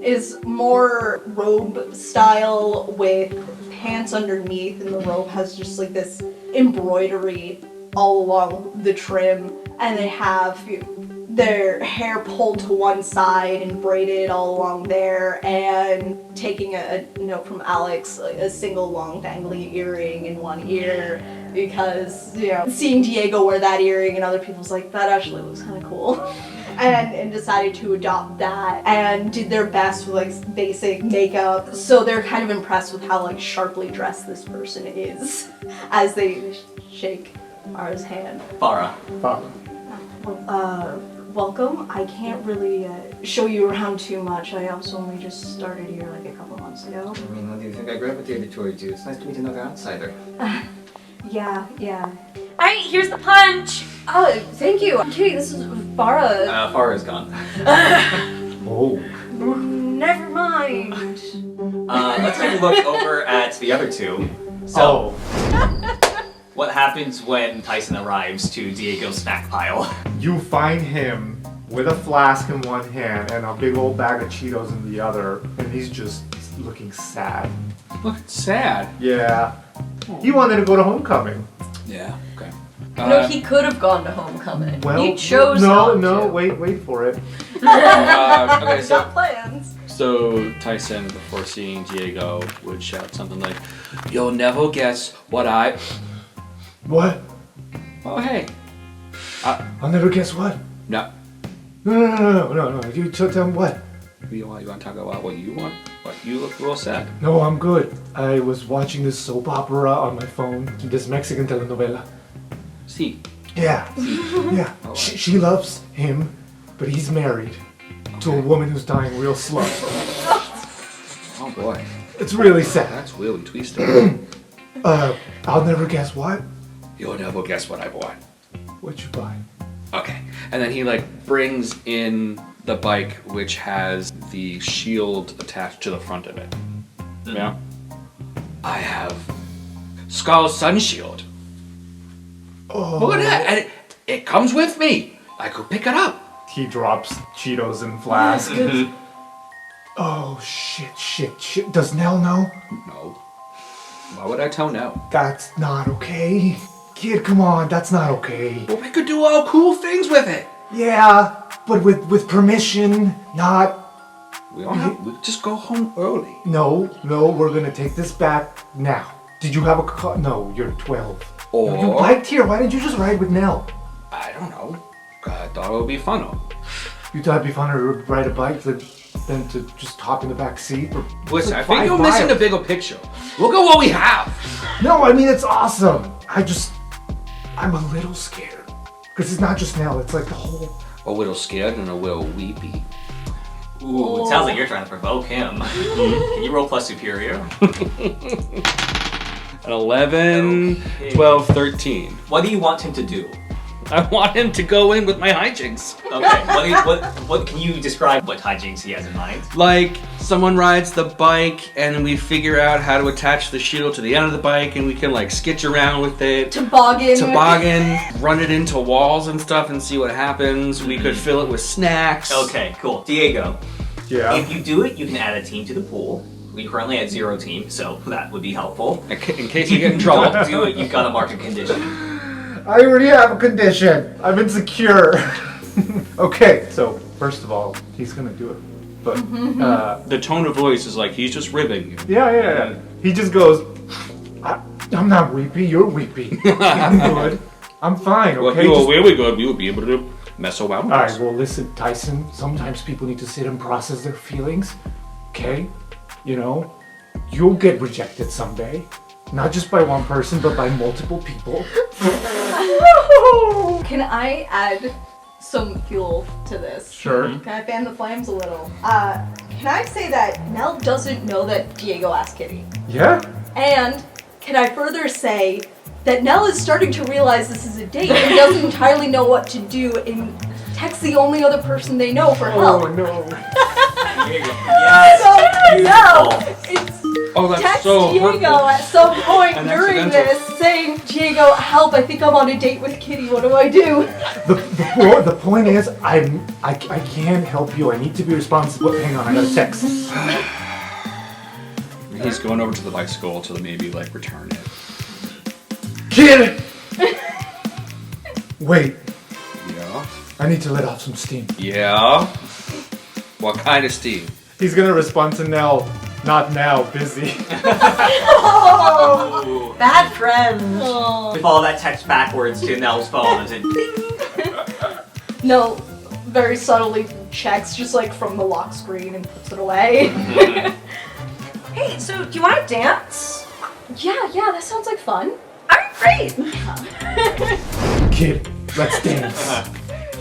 Is more robe style with pants underneath, and the robe has just like this embroidery all along the trim, and they have their hair pulled to one side and braided all along there, and taking a note from Alex, a single long dangly earring in one ear, because seeing Diego wear that earring and other people's like, that actually looks kind of cool. And decided to adopt that, and did their best with like basic makeup. So they're kind of impressed with how like sharply dressed this person is as they shake Farah's hand. Farah. Welcome. I can't really show you around too much. I also only just started here like a couple months ago. I mean, what do you think I gravitated towards you? It's nice to meet another outsider. Yeah. Alright, here's the punch! Oh, thank you. Okay, this is Farah. Farah's gone. Oh. Never mind. Let's take a look over at the other two. So, what happens when Tyson arrives to Diego's snack pile? You find him with a flask in one hand and a big old bag of Cheetos in the other, and he's just looking sad. Look, it's sad. Yeah. He wanted to go to homecoming. Yeah, okay. No, he could have gone to homecoming. Well, he chose not no, to. wait for it. Okay, so Got plans. So Tyson, before seeing Diego, would shout something like, "You'll never guess what I..." What? Oh, hey. I'll never guess what. No. No. You tell me what? You want to talk about what you want? What you look real sad? No, I'm good. I was watching this soap opera on my phone, this Mexican telenovela. See. Yeah. She loves him, but he's married to a woman who's dying real slow. Oh boy. It's really sad. That's really twisted. I'll never guess what. You'll never guess what I bought. What you buy? Okay. And then he brings in the bike, which has the shield attached to the front of it. Yeah. I have Skull's sun shield. Oh. Look at that, and it comes with me. I could pick it up. He drops Cheetos in flask. Oh shit. Does Nell know? No. Why would I tell no? That's not okay. Kid, come on, that's not okay. Well, we could do all cool things with it. Yeah, but with permission, not... We don't have. We just go home early. No, we're gonna take this back now. Did you have a car? No, you're 12. Or You biked here, why didn't you just ride with Nell? I don't know. I thought it would be funner. You thought it'd be funner to ride a bike than to just hop in the back seat? Listen, I think you're missing the bigger picture. Look at what we have. No, I mean, it's awesome. I'm a little scared. Because it's not just Nell, it's like the whole... A little scared and a little weepy. Ooh, it sounds like you're trying to provoke him. Can you roll plus superior? An 11, Okay. 12, 13. What do you want him to do? I want him to go in with my hijinks. Okay, what can you describe what hijinks he has in mind? Like, someone rides the bike and we figure out how to attach the shield to the end of the bike and we can like skitch around with it. Toboggan, run it into walls and stuff and see what happens. We could fill it with snacks. Okay, cool. Diego. Yeah. If you do it, you can add a team to the pool. We currently at 0 team, so that would be helpful. In case you get in trouble. Don't do it, you've got to mark a condition. I already have a condition. I'm insecure. Okay, so first of all, he's gonna do it. But The tone of voice is like he's just ribbing. yeah. He just goes, I'm not weepy, you're weepy. I'm good. I'm fine, Well, okay? if you were Just- really good, we would be able to mess around with Alright, us. well listen, Tyson, sometimes people need to sit and process their feelings. Okay? You know? You'll get rejected someday. Not just by one person, but by multiple people. Can I add some fuel to this? Sure. Can I fan the flames a little? Can I say that Nell doesn't know that Diego asked Kitty? Yeah? And can I further say that Nell is starting to realize this is a date and doesn't entirely know what to do and texts the only other person they know for help? Oh no. Yes, beautiful. Oh, that's Text so Diego hurtful. at some point And during accidental. this saying, Diego, help, I think I'm on a date with Kitty, what do I do? The point is, I can't help you. I need to be responsible. Hang on, I got a text. He's going over to the bicycle to maybe like return it. Kid! Wait, Yeah. I need to let off some steam. Yeah. What kind of steam? He's gonna respond to Nell. Not now, busy. Bad friend. We follow that text backwards to Nell's phone and said, No, very subtly checks just like from the lock screen and puts it away. Hey, so do you want to dance? Yeah, that sounds like fun. Alright, great. Kid, let's dance.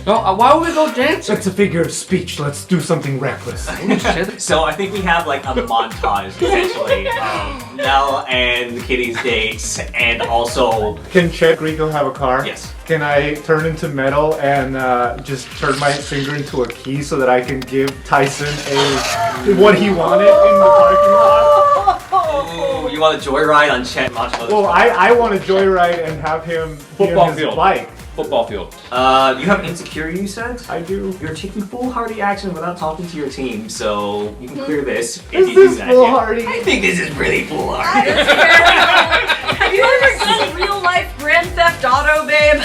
No, why would we go dancing? It's a figure of speech. Let's do something reckless. So I think we have like a montage essentially of Nell and Kitty's dates and also Can Chet Rico have a car? Yes. Can I turn into metal and just turn my finger into a key so that I can give Tyson what he wanted in the parking lot? ooh, you want a joyride on Chet Moshimoto's Well, car? I want to joyride and have him be Football on his field. bike. Football field. You have insecurity, you said? I do. You're taking foolhardy action without talking to your team, so you can clear this if Is you do this that. foolhardy? I think this is pretty foolhardy. Have you ever done real life Grand Theft Auto, babe?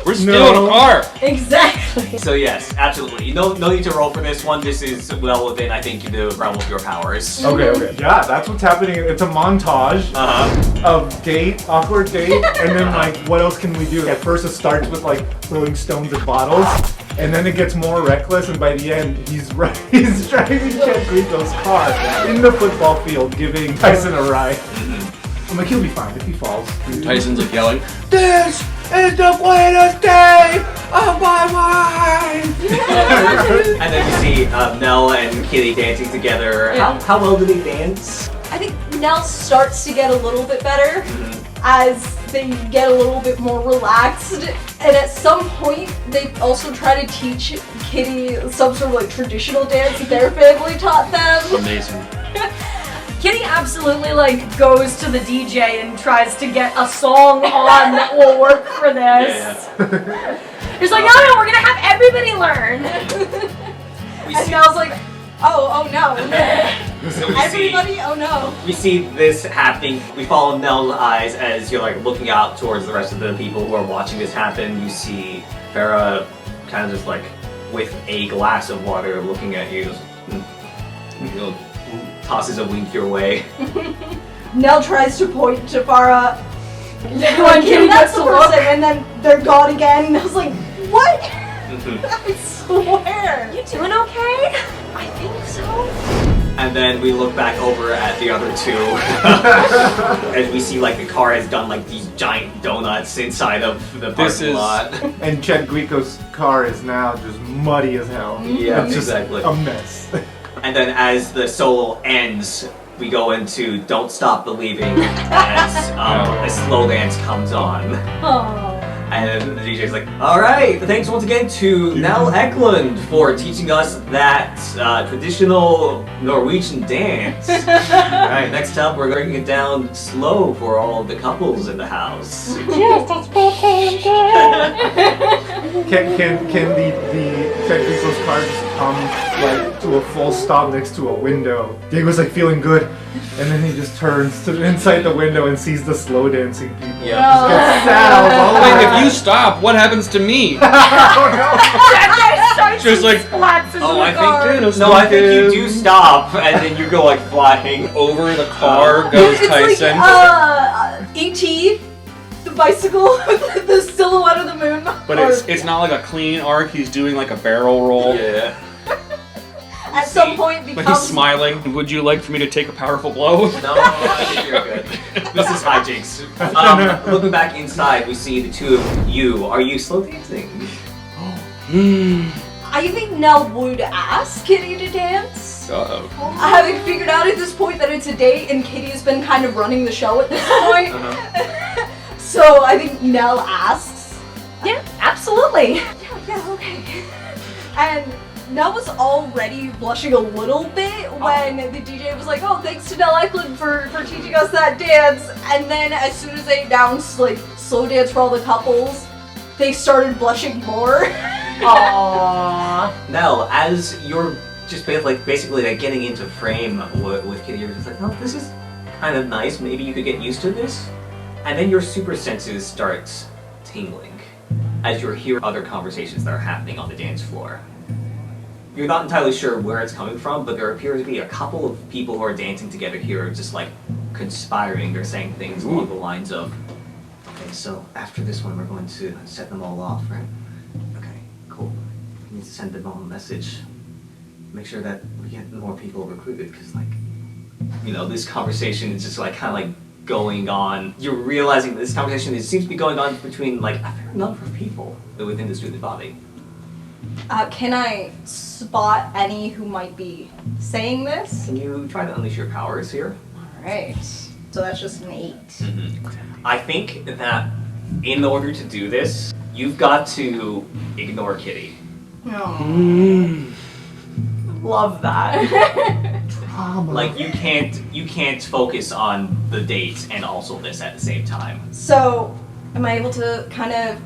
We're stealing a car. Exactly. So yes, absolutely. No need to roll for this one. This is well within, I think, the realm of your powers. Okay. Yeah, that's what's happening. It's a montage of awkward date, and then like, what else can we do? At first it starts with like throwing stones at bottles, and then it gets more reckless, and by the end he's driving Chet Rico's car in the football field, giving Tyson a ride. I'm like, he'll be fine if he falls. Tyson's like yelling, "This is the greatest day of my life!" And then you see Nell and Kitty dancing together. Yeah. How well do they dance? I think Nell starts to get a little bit better as they get a little bit more relaxed. And at some point, they also try to teach Kitty some sort of like traditional dance that their family taught them. Amazing. Kitty absolutely like goes to the DJ and tries to get a song on that will work for this. He's like, no, we're gonna have everybody learn. We And see, Nell's like, oh no. so we see, Everybody, oh no. we see this happening. We follow Nell's eyes as you're like looking out towards the rest of the people who are watching this happen. You see Farah kind of just like with a glass of water looking at you. Just, tosses a wink your way. Nell tries to point to Farah. Like, Kitty that's gets to the look, look. and then they're gone again. And I was like, what? I swear. You doing okay? I think so. And then we look back over at the other two as we see like the car has done like these giant donuts inside of the parking lot. And Chet Rico's car is now just muddy as hell. Yeah, it's just exactly. a mess. And then as the solo ends, we go into Don't Stop Believing as a slow dance comes on. Oh. And the DJ's like, alright, thanks once again to Nell Eklund for teaching us that traditional Norwegian dance. Alright, next up we're breaking it down slow for all of the couples in the house. Yes, that's perfect. Can the technical cards come like to a full stop next to a window? Diego's like feeling good, and then he just turns to inside the window and sees the slow dancing people. Yeah. Just gets sad all over. Wait, if you stop, what happens to me? Just like, Oh, I think you do stop, and then you go like flying. over the car goes It's Tyson. like E.T. the bicycle with the silhouette of the moon. But it's not like a clean arc. He's doing like a barrel roll. Yeah. At some point But he's becomes smiling. Would you like for me to take a powerful blow? No, I think you're good. This is hijinks. Looking back inside, we see the two of you. Are you slow dancing? I think Nell would ask Kitty to dance. Uh-oh. Having figured out at this point that it's a date and Kitty's been kind of running the show at this point. So I think Nell asks. Yeah, absolutely. Yeah, okay. And Nell was already blushing a little bit when the DJ was like, oh, thanks to Nell Eklund for teaching us that dance. And then as soon as they announced like slow dance for all the couples, they started blushing more. Aww. Nell, as you're just basically getting into frame with Kitty, you're just like, oh, this is kind of nice. Maybe you could get used to this. And then your super senses starts tingling as you hear other conversations that are happening on the dance floor. You're not entirely sure where it's coming from, but there appear to be a couple of people who are dancing together here, just like conspiring or saying things along the lines of, okay, so after this one, we're going to set them all off, right? Okay, cool. We need to send them all a message. Make sure that we get more people recruited, because, like, you know, this conversation is just like kind of like going on. You're realizing that this conversation seems to be going on between like a fair number of people within the student body. Can I spot any who might be saying this? Can you try to unleash your powers here? Alright. So that's just an 8. I think that in order to do this, you've got to ignore Kitty. No. Love that. Drama. Like you can't focus on the date and also this at the same time. So, am I able to kind of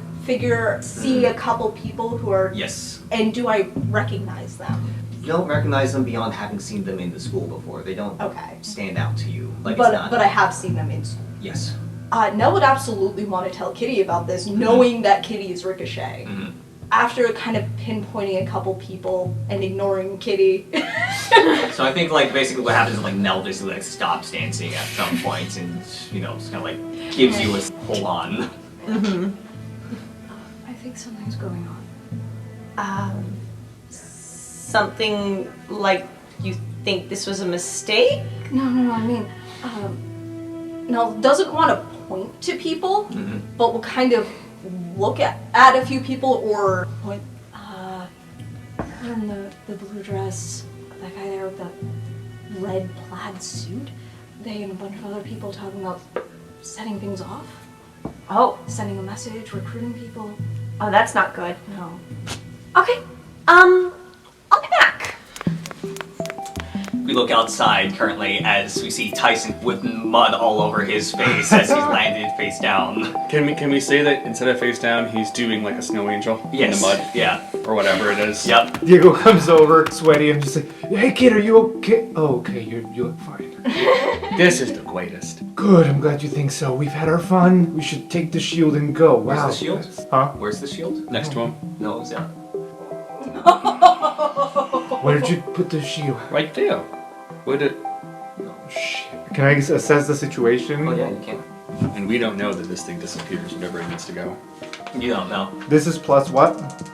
see a couple people who are... Yes. And do I recognize them? You don't recognize them beyond having seen them in the school before. They don't Okay. stand out to you. Like But it's not. but I have seen them in school. Yes. Nell would absolutely want to tell Kitty about this, knowing that Kitty is Ricochet. After kind of pinpointing a couple people and ignoring Kitty. So I think like basically what happens is like Nell just like stops dancing at some point and you know just kind of like gives you a hold on. I think something's going on. Something like you think this was a mistake? No, I mean, Nell doesn't want to point to people, but will kind of look at a few people or point, her in the blue dress, that guy there with the red plaid suit, they and a bunch of other people talking about setting things off, Oh, sending a message, recruiting people. oh, that's not good. No. Okay, I'll be back. We look outside currently as we see Tyson with mud all over his face as he's landed face down. Can we say that instead of face down, he's doing like a snow angel in the mud? Yeah. Or whatever it is. Yep. Diego comes over, sweaty, and just like, hey kid, are you okay? Oh, okay, you look fine. This is the greatest. Good, I'm glad you think so. We've had our fun. We should take the shield and go. Where's Wow. the shield? Huh? Where's the shield? Next to him. No, it's out. Where did you put the shield? Right there. Would it? Oh, shit. Can I assess the situation? Oh yeah, you can. And we don't know that this thing disappears whenever it needs to go. You don't know. This is plus what?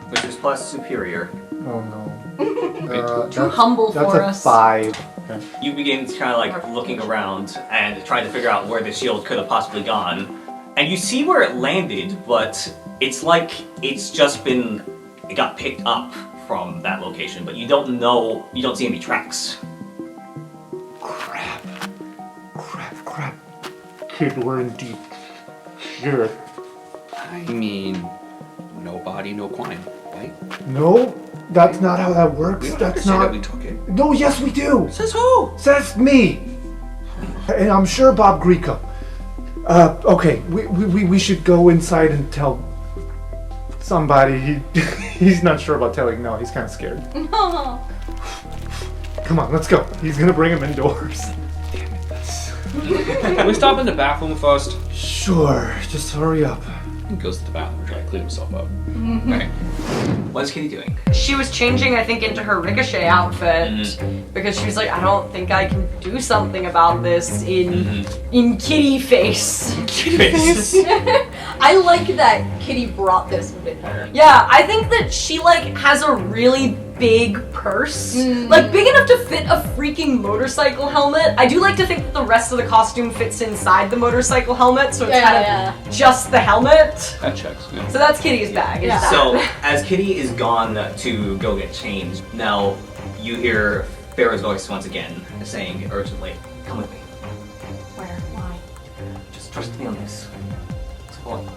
Which is plus superior. Oh no. Too humble that's for a us. 5. Okay. You begin kind of like looking around and trying to figure out where the shield could have possibly gone. And you see where it landed, but it's like it got picked up from that location, but you don't see any tracks. Crap. Kid, we're in deep. You're... I mean, no body, no quine, right? No, that's not how that works. We don't That's say not. that we took it. No, yes we do. Says who? Says me. And I'm sure Bob Greco. Okay, we should go inside and tell somebody. He's not sure about telling. No, he's kind of scared. No. Come on, let's go. He's gonna bring him indoors. Can we stop in the bathroom first? Sure, just hurry up. He goes to the bathroom to try to clean himself up. Okay. What's Kitty doing? She was changing, I think, into her Ricochet outfit because she was like, I don't think I can do something about this in kitty face. I like that Kitty brought this with her. Yeah, I think that she like has a really big purse, like big enough to fit a freaking motorcycle helmet. I do like to think that the rest of the costume fits inside the motorcycle helmet, so it's kind of just the helmet. That checks, yeah. So that's Kitty's bag. Is that. So, as Kitty is gone to go get changed, now you hear Farrah's voice once again saying urgently, "Come with me. Where? Why? Just trust me on this. It's important."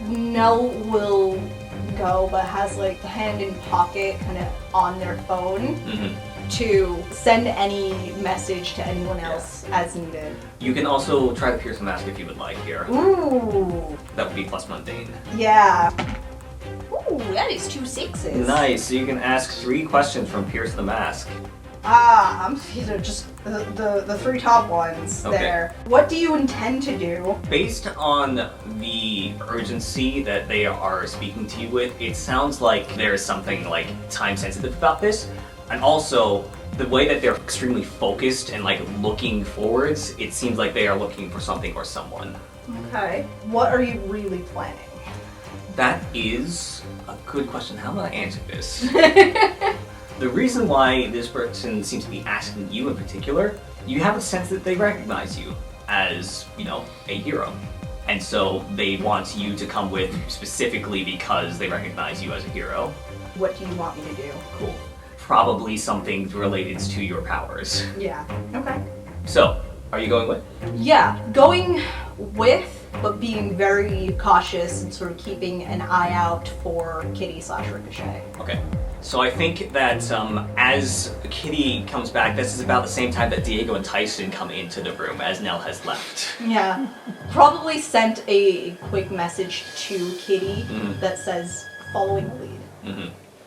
Nell will go, but has like the hand in pocket kind of on their phone to send any message to anyone else as needed. You can also try to pierce the mask if you would like here. Ooh. That would be plus mundane. Yeah. Ooh, that is 2 6s. Nice. So you can ask 3 questions from Pierce the Mask. These are just the 3 top ones there. What do you intend to do? Based on the urgency that they are speaking to you with, it sounds like there is something like time sensitive about this. And also, the way that they're extremely focused and like looking forwards, it seems like they are looking for something or someone. Okay. What are you really planning? That is a good question. How will I answer this? The reason why this person seems to be asking you in particular, you have a sense that they recognize you as, you know, a hero. And so they want you to come with specifically because they recognize you as a hero. What do you want me to do? Cool. Probably something related to your powers. Yeah. Okay. So, are you going with? Yeah, going with, but being very cautious and sort of keeping an eye out for Kitty/Ricochet. Okay. So I think that as Kitty comes back, this is about the same time that Diego and Tyson come into the room as Nell has left. Yeah. Probably sent a quick message to Kitty that says, following the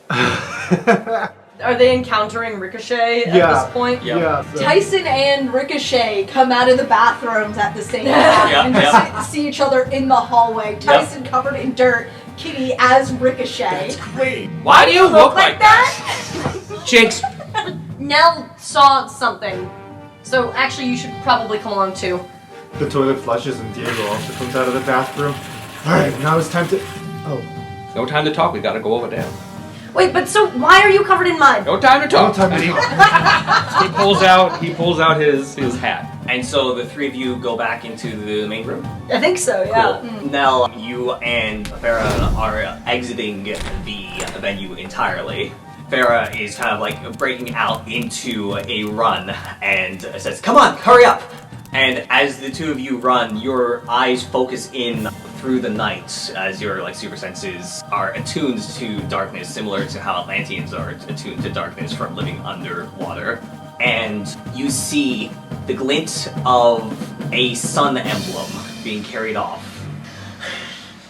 lead. Are they encountering Ricochet at this point? Yep. Yeah. So. Tyson and Ricochet come out of the bathrooms at the same time and see each other in the hallway. Tyson covered in dirt, Kitty as Ricochet. Great. Why do you look like that? Jinx. Nell saw something. So actually you should probably come along too. The toilet flushes and Diego also comes out of the bathroom. Alright, now it's time to... Oh. No time to talk, we gotta go over there. Wait, but so why are you covered in mud? No time to talk. No time to talk. He pulls out his hat. And so the 3 of you go back into the main room? I think so, yeah. Cool. Nell, you and Farrah are exiting the venue entirely. Farrah is kind of like breaking out into a run and says, "Come on, hurry up!" And as the 2 of you run, your eyes focus in through the night as your like super senses are attuned to darkness, similar to how Atlanteans are attuned to darkness from living underwater. And you see the glint of a sun emblem being carried off.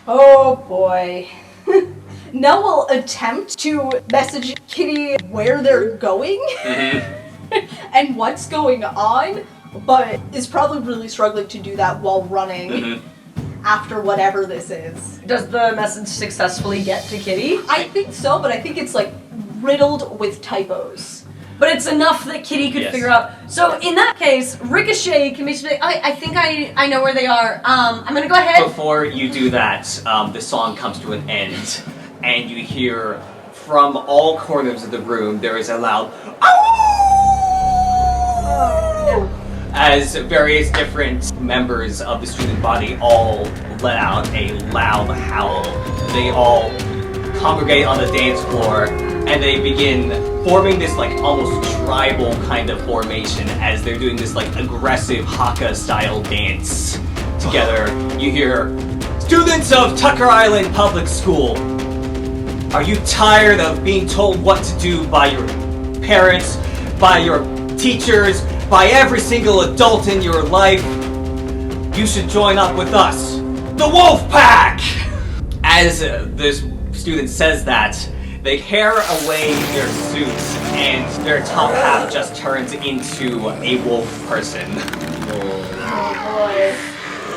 Oh boy. Nell will attempt to message Kitty where they're going and what's going on, but is probably really struggling to do that while running after whatever this is. Does the message successfully get to Kitty? I think so, but I think it's like riddled with typos. But it's enough that Kitty could figure out. So in that case, Ricochet can basically, I think I know where they are. I'm gonna go ahead. Before you do that, the song comes to an end, and you hear from all corners of the room there is a loud "Oh!" as various different members of the student body all let out a loud howl. They all congregate on the dance floor, and they begin forming this like almost tribal kind of formation as they're doing this like aggressive haka style dance together. You hear Students of Tucker Island Public School, are you tired of being told what to do by your parents, by your teachers, by every single adult in your life? You should join up with us, the Wolf Pack! As this student says that, they hair away their suits and their top half just turns into a wolf person.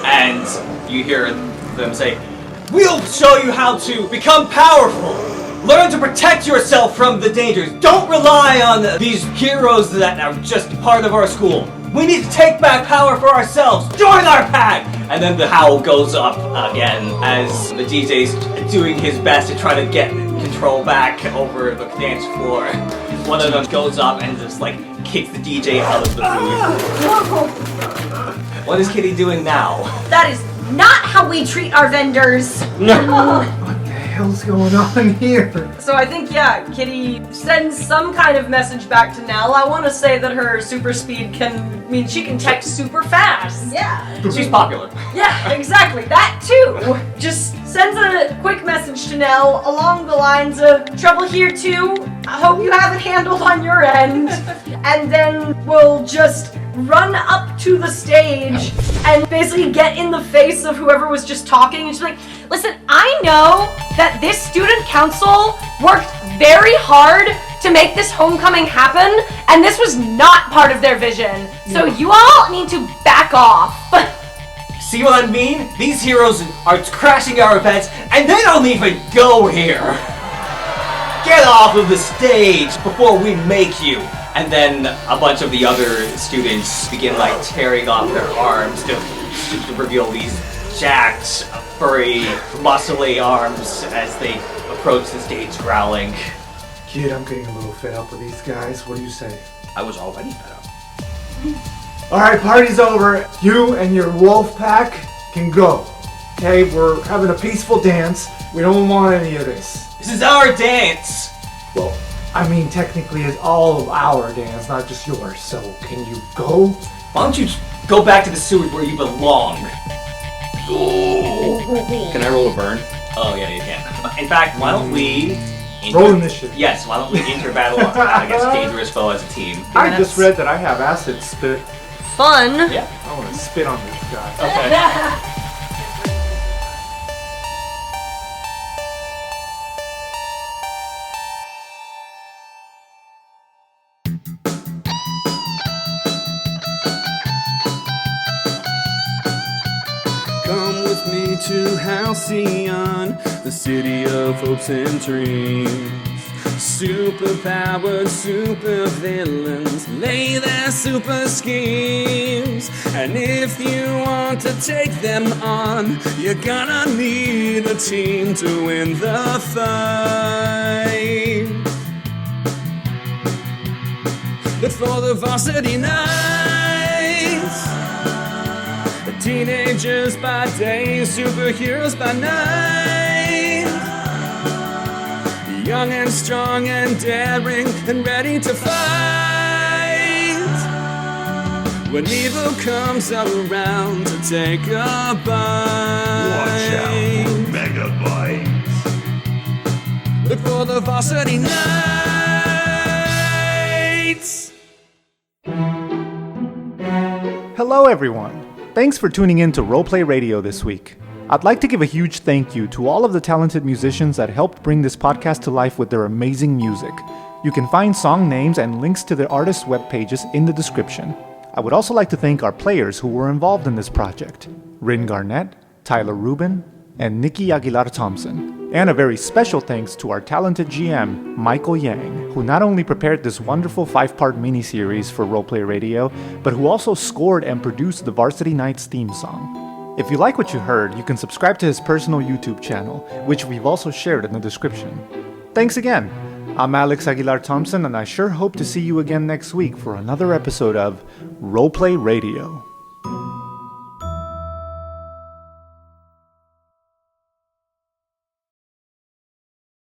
And you hear them say, "We'll show you how to become powerful. Learn to protect yourself from the dangers. Don't rely on these heroes that are just part of our school. We need to take back power for ourselves. Join our pack!" And then the howl goes up again as the DJ's doing his best to try to get control back over the dance floor. One of them goes up and just like kicks the DJ out of the booth. What is Kitty doing now? That is not how we treat our vendors. What the hell's going on here? So I think, yeah, Kitty sends some kind of message back to Nell. I want to say that her super speed she can text super fast. Yeah. She's popular. Yeah, exactly. That too. Just sends a quick message to Nell along the lines of, "Trouble here too. I hope you have it handled on your end." And then we'll just run up to the stage and basically get in the face of whoever was just talking and she's like, Listen, I know that this student council worked very hard to make this homecoming happen, and this was not part of their vision. So you all need to back off. See what I mean? These heroes are crashing our events and they don't even go here. Get off of the stage before we make you. And then a bunch of the other students begin like tearing off their arms to reveal these jacked, furry, muscly arms as they approach the stage growling. Kid, I'm getting a little fed up with these guys. What do you say? I was already fed up. Alright, party's over. You and your wolf pack can go. Okay, we're having a peaceful dance. We don't want any of this. This is our dance! Well, I mean, technically it's all of our dance, not just yours. So, can you go? Why don't you go back to the sewers where you belong? Can I roll a burn? Oh yeah, you can. In fact, why don't we... Roll initiative. Yes, why don't we enter battle against dangerous foe as a team? I just read that I have acid spit. Fun. Yeah. I want to spit on this guy. Okay. Come with me to Halcyon, the city of hopes and dreams. Superpowered supervillains lay their super schemes. And if you want to take them on, you're gonna need a team to win the fight. Look for the Varsity Knights, the teenagers by day, superheroes by night. Young and strong and daring and ready to fight. When evil comes around to take a bite. Watch out, megabytes. Look for the Varsity Knights. Hello everyone. Thanks for tuning in to Roleplay Radio this week. I'd like to give a huge thank you to all of the talented musicians that helped bring this podcast to life with their amazing music. You can find song names and links to the artists' web pages in the description. I would also like to thank our players who were involved in this project: Rin Garnett, Tyler Rubin, and Nikki Aguilar-Thompson. And a very special thanks to our talented GM, Michael Yang, who not only prepared this wonderful 5-part miniseries for Roleplay Radio, but who also scored and produced the Varsity Knights theme song. If you like what you heard, you can subscribe to his personal YouTube channel, which we've also shared in the description. Thanks again! I'm Alex Aguilar-Thompson, and I sure hope to see you again next week for another episode of Roleplay Radio.